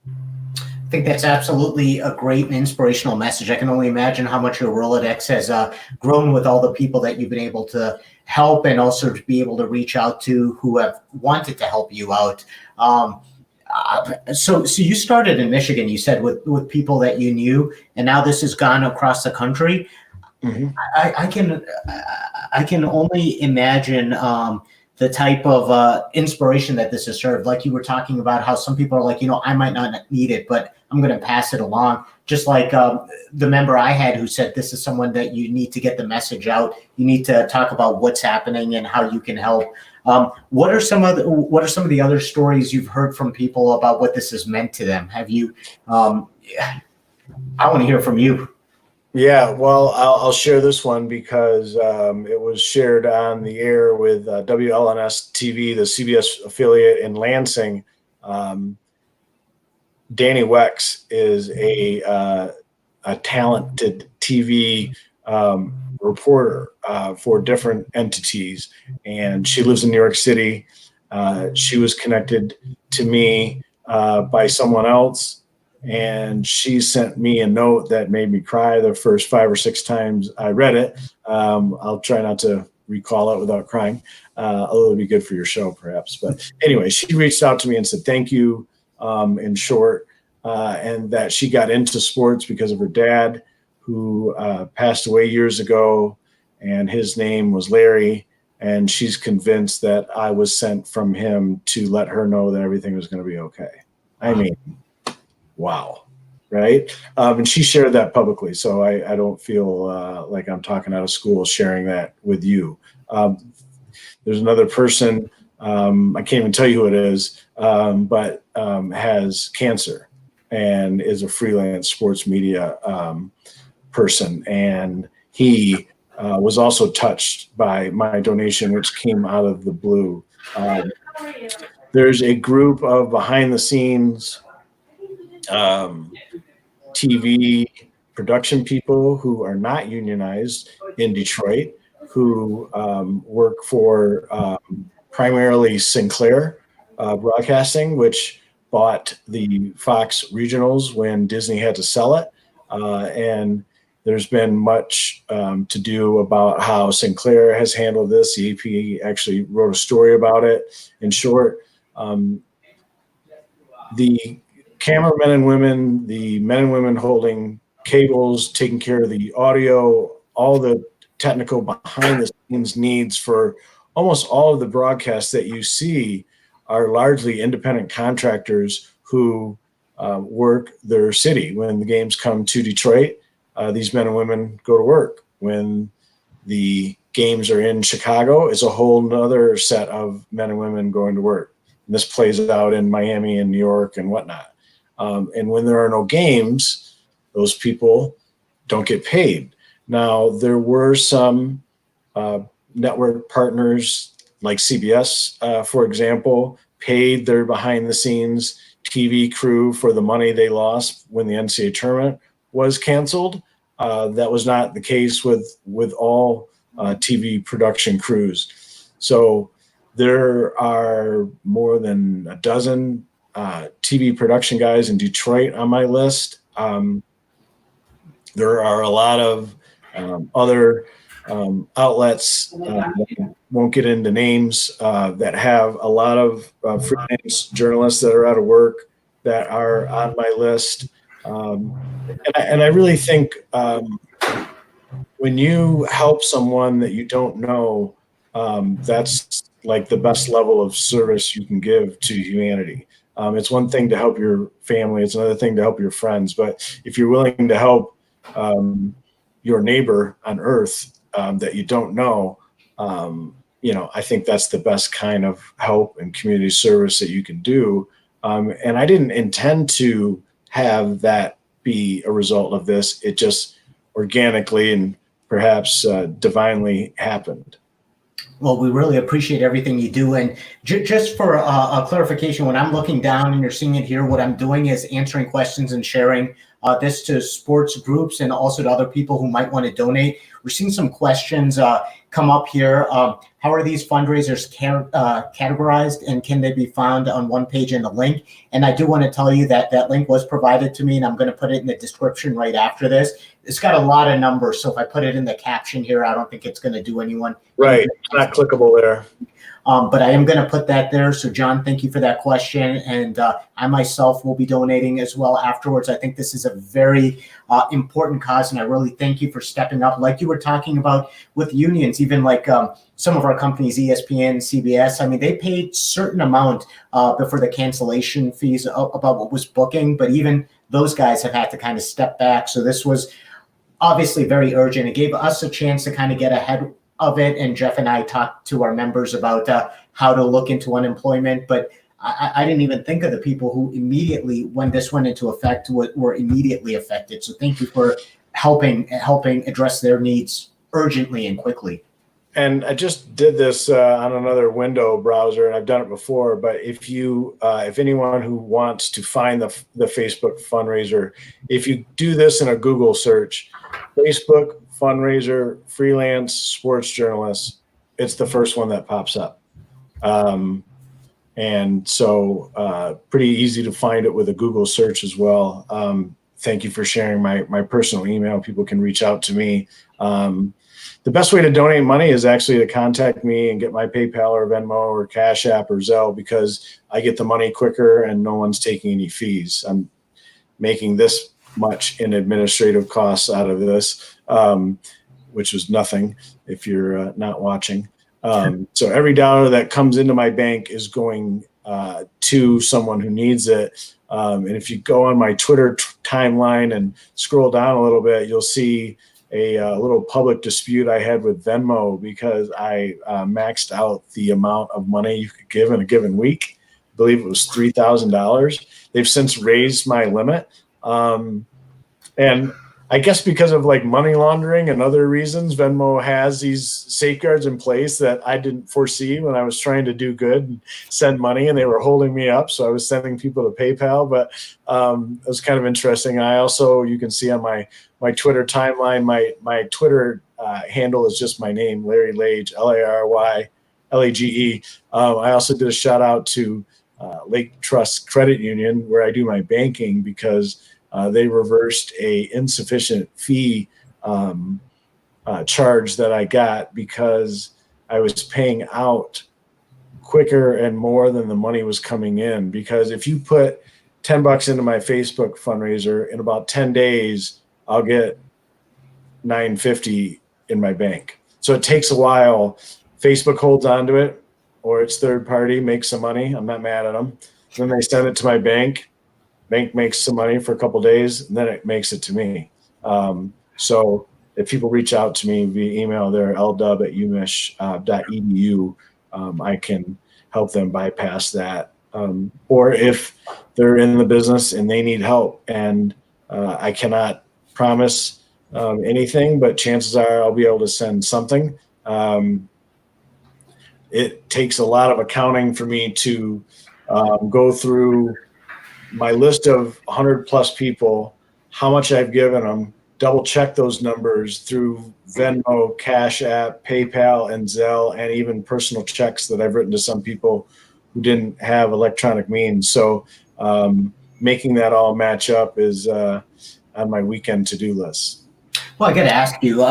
I think that's absolutely a great and inspirational message. I can only imagine how much your Rolodex has grown with all the people that you've been able to help and also to be able to reach out to who have wanted to help you out. So you started in Michigan, you said, with people that you knew, and now this has gone across the country. Mm-hmm. I can only imagine the type of inspiration that this has served. Like you were talking about how some people are like, I might not need it, but I'm going to pass it along. Just like the member I had who said, this is someone that you need to get the message out. You need to talk about what's happening and how you can help. What are some of the other stories you've heard from people about what this has meant to them? Have you? I want to hear from you. Yeah, well, I'll share this one because it was shared on the air with WLNS TV, the CBS affiliate in Lansing. Danny Wex is a talented TV reporter for different entities, and she lives in New York City. She was connected to me by someone else, and she sent me a note that made me cry the first 5 or 6 times I read it. I'll try not to recall it without crying, although it'd be good for your show perhaps. But anyway, she reached out to me and said thank you, in short, and that she got into sports because of her dad, who passed away years ago, and his name was Larry, and she's convinced that I was sent from him to let her know that everything was going to be okay. I mean, wow, right? And she shared that publicly, so I don't feel like I'm talking out of school sharing that with you. There's another person, I can't even tell you who it is, but has cancer and is a freelance sports media person, and he was also touched by my donation, which came out of the blue. There's a group of behind the scenes TV production people who are not unionized in Detroit, who work for primarily Sinclair Broadcasting, which bought the Fox regionals when Disney had to sell it. And there's been much to do about how Sinclair has handled this. The AP actually wrote a story about it. In short, the cameramen and women, the men and women holding cables, taking care of the audio, all the technical behind the scenes needs for almost all of the broadcasts that you see are largely independent contractors who work their city. When the games come to Detroit, these men and women go to work. When the games are in Chicago, it's a whole other set of men and women going to work. And this plays out in Miami and New York and whatnot. And when there are no games, those people don't get paid. Now, there were some network partners like CBS, for example, paid their behind-the-scenes TV crew for the money they lost when the NCAA tournament was canceled. That was not the case with all TV production crews. So there are more than a dozen TV production guys in Detroit on my list. There are a lot of other outlets, won't get into names, that have a lot of freelance journalists that are out of work that are on my list. And I really think when you help someone that you don't know, that's like the best level of service you can give to humanity. It's one thing to help your family. It's another thing to help your friends. But if you're willing to help your neighbor on earth that you don't know, I think that's the best kind of help and community service that you can do. And I didn't intend to have that be a result of this. It just organically and perhaps divinely happened. Well, we really appreciate everything you do. And just for a clarification, when I'm looking down and you're seeing it here, what I'm doing is answering questions and sharing this to sports groups and also to other people who might want to donate. We're seeing some questions come up here. How are these fundraisers categorized, and can they be found on one page in the link? And I do want to tell you that that link was provided to me, and I'm going to put it in the description right after this. It's got a lot of numbers, so if I put it in the caption here, I don't think it's going to do anyone. Right, it's not clickable there. But I am going to put that there. So, John, thank you for that question. And I myself will be donating as well afterwards. I think this is a very important cause, and I really thank you for stepping up. Like you were talking about with unions, even like some of our companies, ESPN, CBS, I mean, they paid certain amount for the cancellation fees about what was booking, but even those guys have had to kind of step back. So this was obviously very urgent. It gave us a chance to kind of get ahead of it, and Jeff and I talked to our members about how to look into unemployment, but I didn't even think of the people who immediately, when this went into effect, were immediately affected. So thank you for helping address their needs urgently and quickly. And I just did this on another window browser, and I've done it before. But if anyone who wants to find the Facebook fundraiser, if you do this in a Google search, Facebook fundraiser, freelance sports journalist, it's the first one that pops up. And so pretty easy to find it with a Google search as well. Thank you for sharing my personal email. People can reach out to me. The best way to donate money is actually to contact me and get my PayPal or Venmo or Cash App or Zelle, because I get the money quicker and no one's taking any fees. I'm making this much in administrative costs out of this, which is nothing if you're not watching. So every dollar that comes into my bank is going to someone who needs it. And if you go on my Twitter timeline and scroll down a little bit, you'll see a little public dispute I had with Venmo because I maxed out the amount of money you could give in a given week. I believe it was $3,000. They've since raised my limit. And I guess because of like money laundering and other reasons, Venmo has these safeguards in place that I didn't foresee when I was trying to do good and send money, and they were holding me up. So I was sending people to PayPal, but it was kind of interesting. I also, you can see on my Twitter timeline, my Twitter handle is just my name, Larry Lage, Lage. I also did a shout out to Lake Trust Credit Union, where I do my banking, because they reversed a insufficient fee charge that I got because I was paying out quicker and more than the money was coming in. Because if you put $10 into my Facebook fundraiser, in about 10 days, I'll get $9.50 in my bank. So it takes a while. Facebook holds onto it, or its third party makes some money. I'm not mad at them. Then they send it to my bank. Bank makes some money for a couple of days, and then it makes it to me. So if people reach out to me via email, they're ldub@umich.edu. I can help them bypass that. Or if they're in the business and they need help, and I cannot promise anything, but chances are I'll be able to send something. It takes a lot of accounting for me to go through my list of 100 plus people, how much I've given them, double check those numbers through Venmo, Cash App, PayPal, and Zelle, and even personal checks that I've written to some people who didn't have electronic means. So making that all match up is on my weekend to-do list. Well, I got to ask you,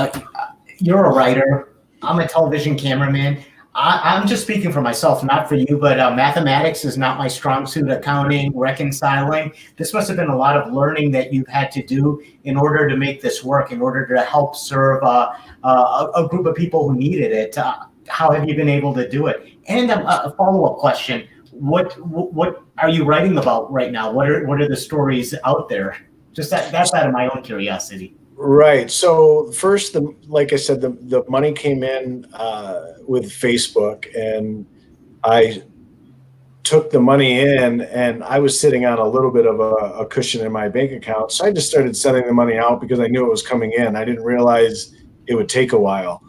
you're a writer. I'm a television cameraman. I'm just speaking for myself, not for you, but mathematics is not my strong suit. Accounting, reconciling. This must have been a lot of learning that you've had to do in order to make this work, in order to help serve a group of people who needed it. How have you been able to do it? And a follow-up question: What are you writing about right now? What are the stories out there? Just that's out of my own curiosity. Right. So first, like I said, the money came in with Facebook, and I took the money in, and I was sitting on a little bit of a cushion in my bank account. So I just started sending the money out because I knew it was coming in. I didn't realize it would take a while.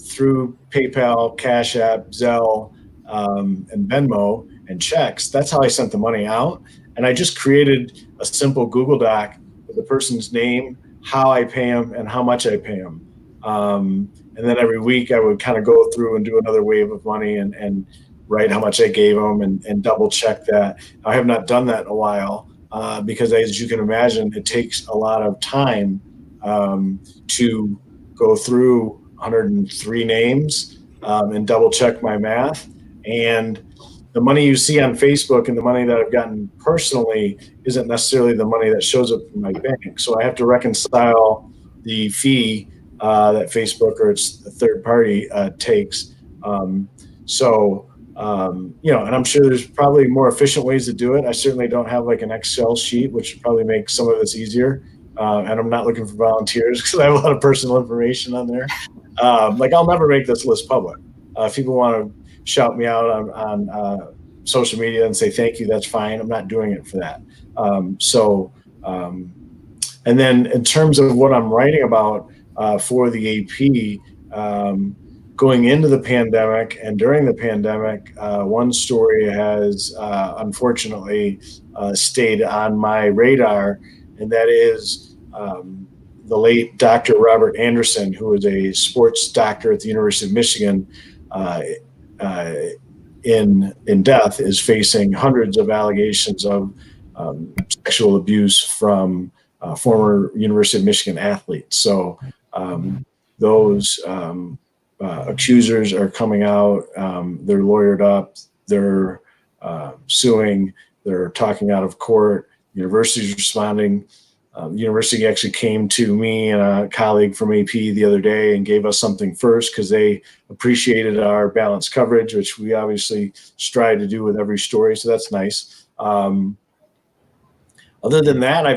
Through PayPal, Cash App, Zelle, and Venmo and checks, that's how I sent the money out. And I just created a simple Google Doc with the person's name, how I pay them, and how much I pay them. And then every week I would kind of go through and do another wave of money and write how much I gave them and double check that. I have not done that in a while because, as you can imagine, it takes a lot of time to go through 103 names and double check my math. And the money you see on Facebook and the money that I've gotten personally isn't necessarily the money that shows up in my bank. So I have to reconcile the fee that Facebook or its third party takes. And I'm sure there's probably more efficient ways to do it. I certainly don't have like an Excel sheet, which probably makes some of this easier. And I'm not looking for volunteers because I have a lot of personal information on there. I'll never make this list public. If people want to shout me out on social media and say thank you, that's fine. I'm not doing it for that. And then in terms of what I'm writing about for the AP, going into the pandemic and during the pandemic, one story has unfortunately stayed on my radar, and that is the late Dr. Robert Anderson, who was a sports doctor at the University of Michigan, in death, is facing hundreds of allegations of sexual abuse from former University of Michigan athletes. So those accusers are coming out. They're lawyered up. They're suing. They're talking out of court. University's responding. University actually came to me and a colleague from AP the other day and gave us something first because they appreciated our balanced coverage, which we obviously strive to do with every story. So that's nice. Other than that, I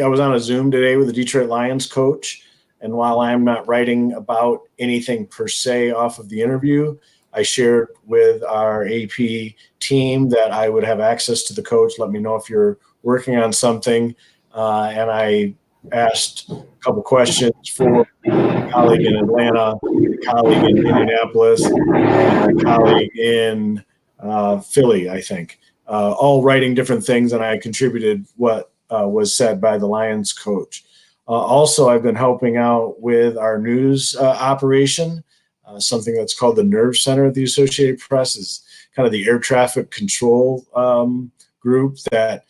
was on a Zoom today with the Detroit Lions coach. And while I'm not writing about anything per se off of the interview, I shared with our AP team that I would have access to the coach. Let me know if you're working on something. And I asked a couple questions for a colleague in Atlanta, a colleague in Indianapolis, and a colleague in Philly, I think, all writing different things. And I contributed what was said by the Lions coach. Also, I've been helping out with our news operation. something that's called the Nerve Center at the Associated Press, is kind of the air traffic control group that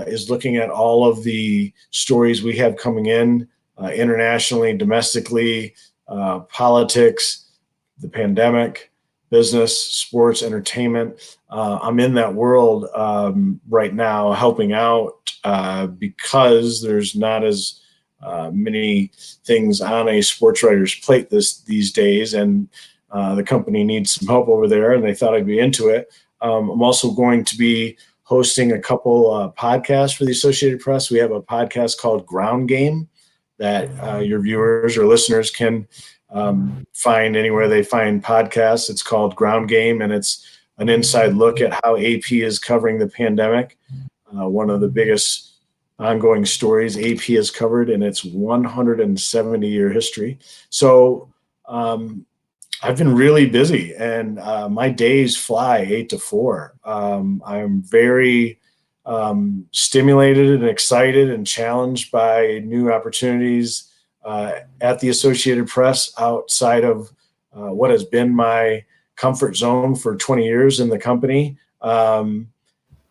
is looking at all of the stories we have coming in internationally, domestically, politics, the pandemic, business, sports, entertainment. I'm in that world right now, helping out because there's not as many things on a sports writer's plate these days, and the company needs some help over there, and they thought I'd be into it. I'm also going to be hosting a couple podcasts for the Associated Press. We have a podcast called Ground Game that your viewers or listeners can find anywhere they find podcasts. It's called Ground Game, and it's an inside look at how AP is covering the pandemic. One of the biggest ongoing stories AP has covered in its 170-year history. So I've been really busy, and my days fly 8 to 4. I'm very stimulated and excited and challenged by new opportunities at the Associated Press outside of what has been my comfort zone for 20 years in the company.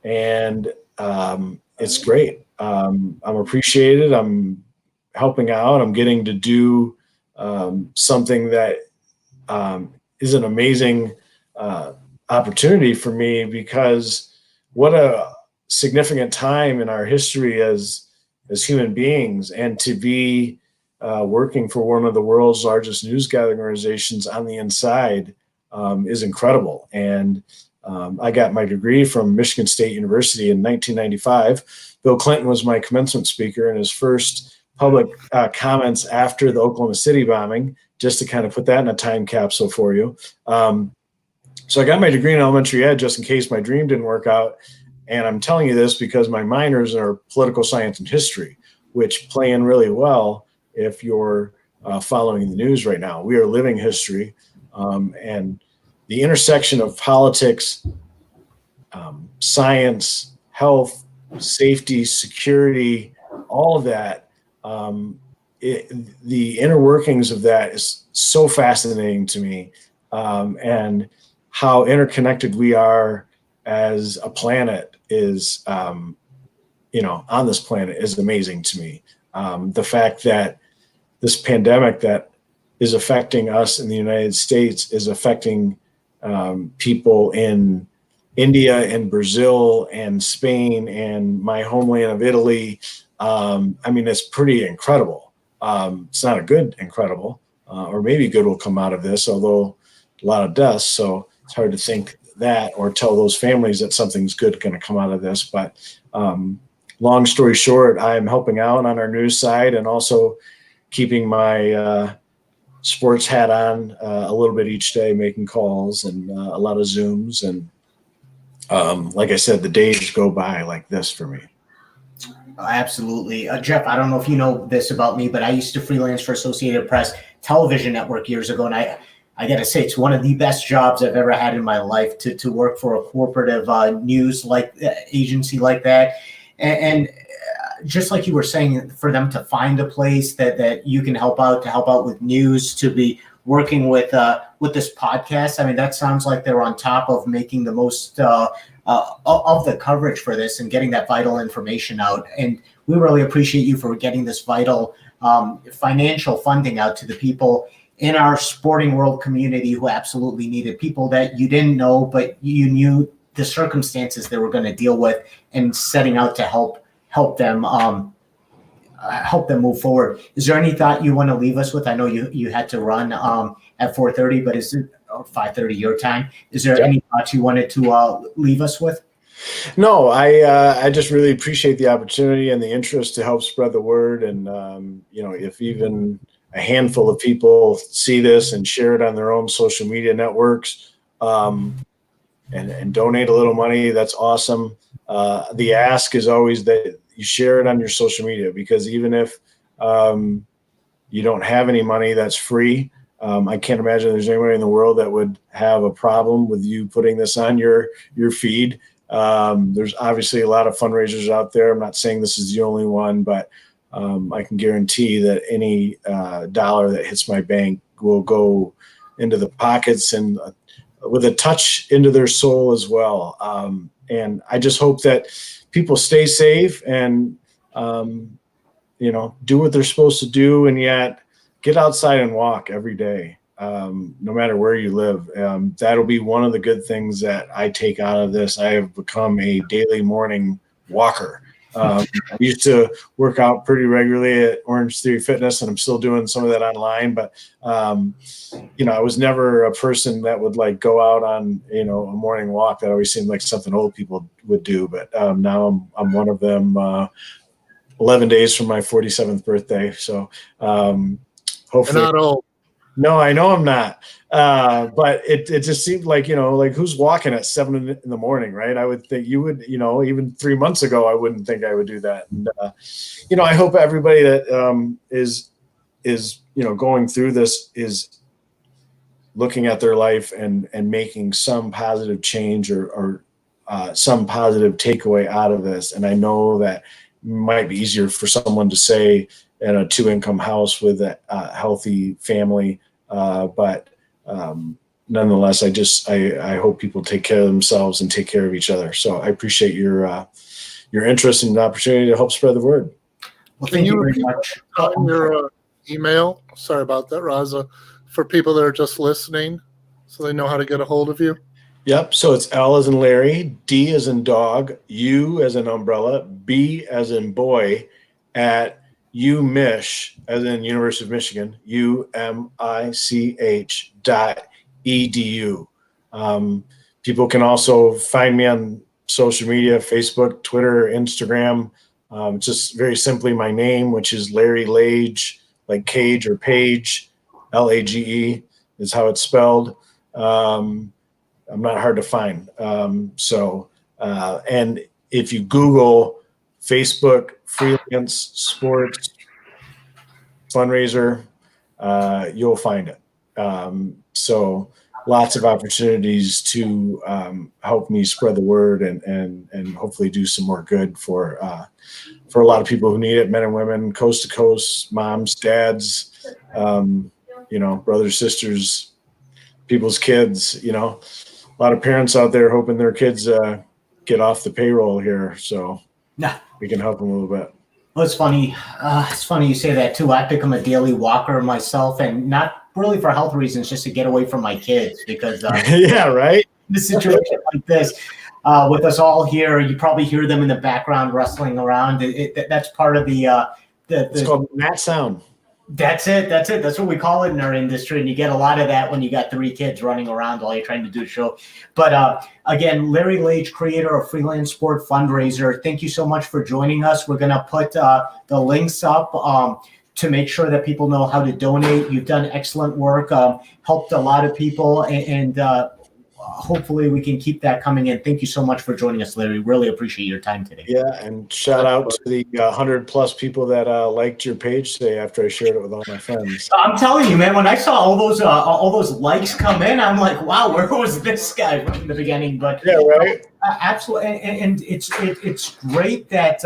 It's great. I'm appreciated. I'm helping out. I'm getting to do something that is an amazing opportunity for me, because what a significant time in our history as human beings, and to be working for one of the world's largest news gathering organizations on the inside is incredible. And I got my degree from Michigan State University in 1995. Bill Clinton was my commencement speaker, and his first public comments after the Oklahoma City bombing, just to kind of put that in a time capsule for you. So I got my degree in elementary ed just in case my dream didn't work out. And I'm telling you this because my minors are political science and history, which play in really well if you're following the news right now. We are living history, and the intersection of politics, science, health, safety, security, all of that, the inner workings of that is so fascinating to me, and how interconnected we are as a planet is, on this planet is amazing to me. The fact that this pandemic that is affecting us in the United States is affecting people in India and Brazil and Spain and my homeland of Italy. It's pretty incredible. It's not a good incredible, or maybe good will come out of this, although a lot of deaths. So it's hard to think that or tell those families that something's good going to come out of this. But long story short, I'm helping out on our news side and also keeping my sports hat on a little bit each day, making calls and a lot of Zooms. And like I said, the days go by like this for me. Absolutely. Jeff, I don't know if you know this about me, but I used to freelance for Associated Press television network years ago. And I got to say, it's one of the best jobs I've ever had in my life to work for a corporative news like agency like that. And just like you were saying, for them to find a place that you can help out with news, to be working with this podcast. I mean, that sounds like they're on top of making the most of the coverage for this and getting that vital information out. And we really appreciate you for getting this vital financial funding out to the people in our sporting world community who absolutely need it. People that you didn't know, but you knew the circumstances they were going to deal with, and setting out to help them move forward. Is there any thought you want to leave us with? I know you had to run at 4:30, but is it 5:30 your time? Is there any thoughts you wanted to leave us with? No, I just really appreciate the opportunity and the interest to help spread the word. And if even a handful of people see this and share it on their own social media networks, and donate a little money, that's awesome. The ask is always that you share it on your social media, because even if you don't have any money, that's free. I can't imagine there's anybody in the world that would have a problem with you putting this on your feed. There's obviously a lot of fundraisers out there. I'm not saying this is the only one, but I can guarantee that any dollar that hits my bank will go into the pockets and with a touch into their soul as well. And I just hope that people stay safe and, do what they're supposed to do, and yet get outside and walk every day, no matter where you live. That'll be one of the good things that I take out of this. I have become a daily morning walker. I used to work out pretty regularly at Orange Theory Fitness, and I'm still doing some of that online. But, I was never a person that would like go out on, a morning walk. That always seemed like something old people would do. But now I'm one of them, 11 days from my 47th birthday. So hopefully. You're not old. No, I know I'm not. But it just seemed like, like who's walking at 7 in the morning, right? I would think you would, even 3 months ago, I wouldn't think I would do that. And, I hope everybody that is going through this is looking at their life and making some positive change or some positive takeaway out of this. And I know that might be easier for someone to say in a 2-income house with a healthy family. But nonetheless, I hope people take care of themselves and take care of each other. So I appreciate your interest and the opportunity to help spread the word. Well, thank you very much. Your email, sorry about that, Raza, for people that are just listening so they know how to get a hold of you. Yep. So it's L as in Larry, D as in dog, U as in umbrella, B as in boy, at UMich, as in University of Michigan, UMich.edu. People can also find me on social media, Facebook, Twitter, Instagram. Just very simply my name, which is Larry Lage, like Cage or Page, Lage is how it's spelled. I'm not hard to find. And if you Google Facebook Freelance Sports Fundraiser, you'll find it. So lots of opportunities to help me spread the word and hopefully do some more good for a lot of people who need it, men and women, coast to coast, moms, dads, brothers, sisters, people's kids, a lot of parents out there hoping their kids get off the payroll here. So we can help them a little bit. Well, it's funny. It's funny you say that too. I've become a daily walker myself, and not really for health reasons, just to get away from my kids because yeah, right. In a situation like this, with us all here, you probably hear them in the background rustling around. That's part of the it's called mat sound. That's it. That's what we call it in our industry. And you get a lot of that when you got 3 kids running around while you're trying to do a show. But again, Larry Lage, creator of Freelance Sports Fundraiser, thank you so much for joining us. We're going to put the links up to make sure that people know how to donate. You've done excellent work, helped a lot of people, and hopefully we can keep that coming in. Thank you so much for joining us, Larry. Really appreciate your time today. Yeah, and shout out to the 100+ people that liked your page today after I shared it with all my friends. I'm telling you, man, when I saw all those likes come in, I'm like, wow, where was this guy from the beginning? But yeah, right. Absolutely, and it's great that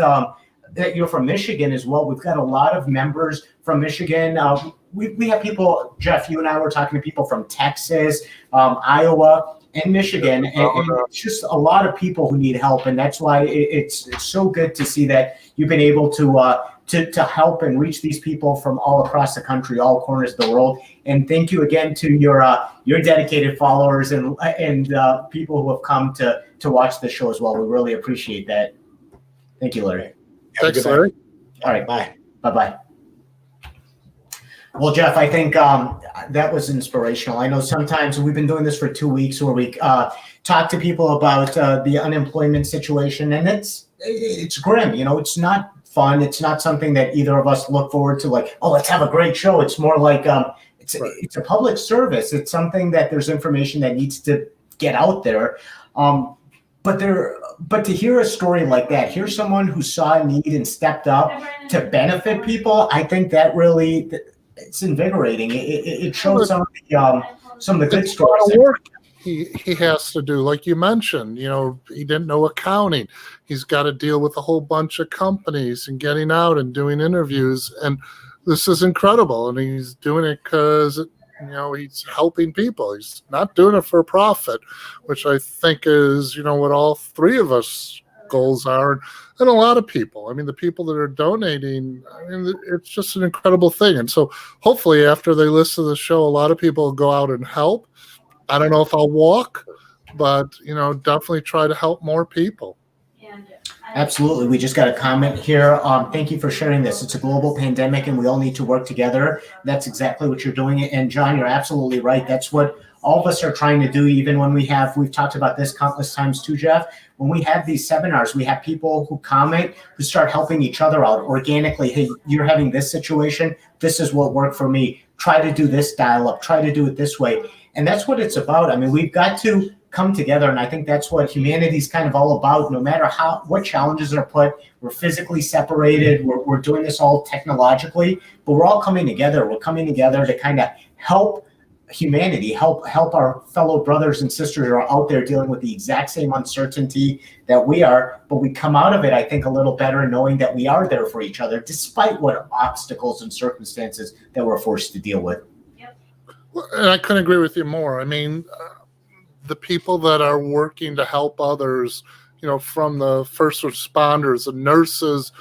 that you're from Michigan as well. We've got a lot of members from Michigan. We have people, Jeff, you and I were talking to people from Texas, Iowa, and Michigan, and it's just a lot of people who need help, and that's why it's so good to see that you've been able to help and reach these people from all across the country, all corners of the world. And thank you again to your dedicated followers and people who have come to watch the show as well. We really appreciate that. Thank you, Larry. Thanks, Larry. All right, bye. Well, Jeff, I think that was inspirational. I know sometimes we've been doing this for 2 weeks where we talk to people about the unemployment situation, and it's grim. It's not fun. It's not something that either of us look forward to, like, oh, let's have a great show. It's more like it's a public service. It's something that there's information that needs to get out there. But to hear a story like that, hear someone who saw a need and stepped up to benefit people, I think that really it's invigorating. It shows some of the good stories. Work he has to do, like you mentioned. He didn't know accounting. He's got to deal with a whole bunch of companies and getting out and doing interviews. And this is incredible. And he's doing it because he's helping people. He's not doing it for profit, which I think is, what all three of us goals are. And a lot of people, the people that are donating, it's just an incredible thing. And so hopefully after they listen to the show, a lot of people will go out and help. I don't know if I'll walk, but, definitely try to help more people. Absolutely. We just got a comment here. Thank you for sharing this. It's a global pandemic and we all need to work together. That's exactly what you're doing. And John, you're absolutely right. That's what all of us are trying to do. Even when we've talked about this countless times too, Jeff, when we have these seminars, we have people who comment, who start helping each other out organically. Hey, you're having this situation. This is what worked for me. Try to do this dial up, try to do it this way. And that's what it's about. We've got to come together. And I think that's what humanity is kind of all about. No matter what challenges are put, we're physically separated. We're doing this all technologically, but we're all coming together. We're coming together to kind of help humanity, help our fellow brothers and sisters who are out there dealing with the exact same uncertainty that we are. But we come out of it, I think, a little better knowing that we are there for each other, despite what obstacles and circumstances that we're forced to deal with. Well, and I couldn't agree with you more. The people that are working to help others, from the first responders, the nurses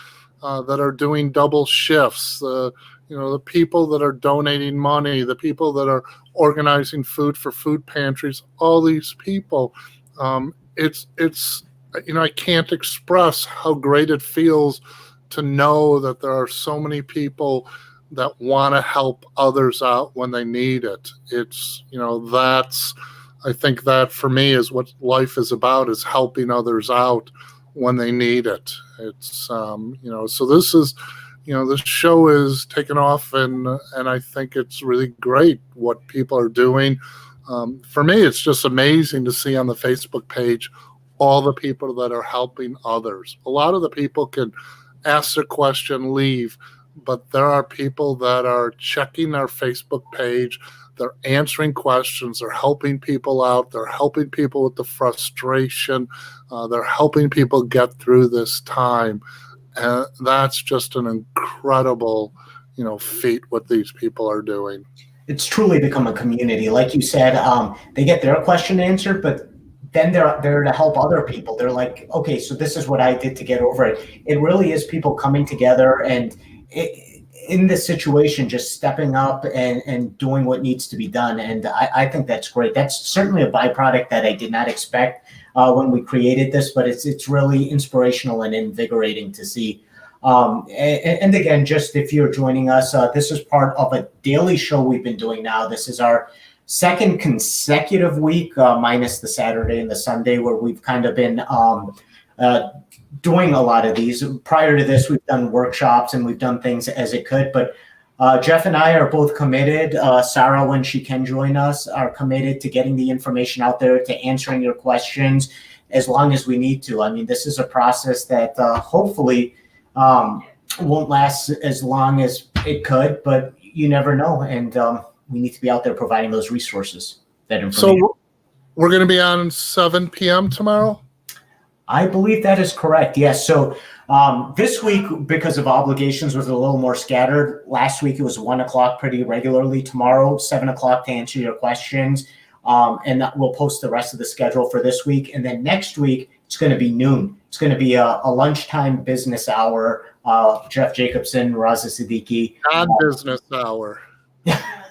that are doing double shifts, the people that are donating money, the people that are organizing food for food pantries, all these people, it's I can't express how great it feels to know that there are so many people that want to help others out when they need it. It's, I think that for me is what life is about, is helping others out when they need it. It's, so this is, this show is taken off and I think it's really great what people are doing. For me, it's just amazing to see on the Facebook page all the people that are helping others. A lot of the people can ask their question, leave, but there are people that are checking our Facebook page. They're answering questions. They're helping people out. They're helping people with the frustration. They're helping people get through this time. And that's just an incredible, feat what these people are doing. It's truly become a community. Like you said, they get their question answered, but then they're there to help other people. They're like, okay, so this is what I did to get over it. It really is people coming together and in this situation, just stepping up and doing what needs to be done. And I think that's great. That's certainly a byproduct that I did not expect when we created this, but it's really inspirational and invigorating to see. And again, just if you're joining us, this is part of a daily show we've been doing now. This is our second consecutive week, minus the Saturday and the Sunday, where we've kind of been doing a lot of these. Prior to this, we've done workshops and we've done things as it could, but Jeff and I are both committed. Sarah, when she can join us, are committed to getting the information out there, to answering your questions as long as we need to. This is a process that hopefully won't last as long as it could, but you never know. And we need to be out there providing those resources, that information. So we're going to be on 7 p.m. tomorrow? I believe that is correct. Yes. So this week, because of obligations, was a little more scattered. Last week, it was 1 o'clock pretty regularly. Tomorrow, 7 o'clock to answer your questions. And we'll post the rest of the schedule for this week. And then next week, it's going to be noon. It's going to be a lunchtime business hour. Jeff Jacobson, Raza Siddiqui. Non-business hour.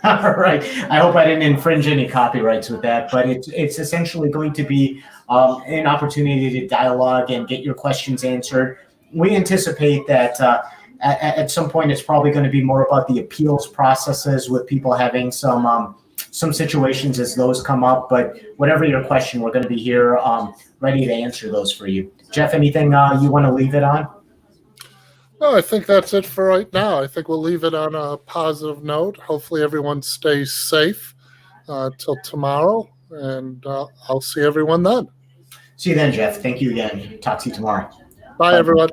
All right. I hope I didn't infringe any copyrights with that, but it's essentially going to be an opportunity to dialogue and get your questions answered. We anticipate that at some point it's probably going to be more about the appeals processes, with people having some situations as those come up. But whatever your question, we're going to be here ready to answer those for you. Jeff, anything you want to leave it on? No, I think that's it for right now. I think we'll leave it on a positive note. Hopefully everyone stays safe till tomorrow, and I'll see everyone then. See you then, Jeff. Thank you again. Talk to you tomorrow. Bye, everyone.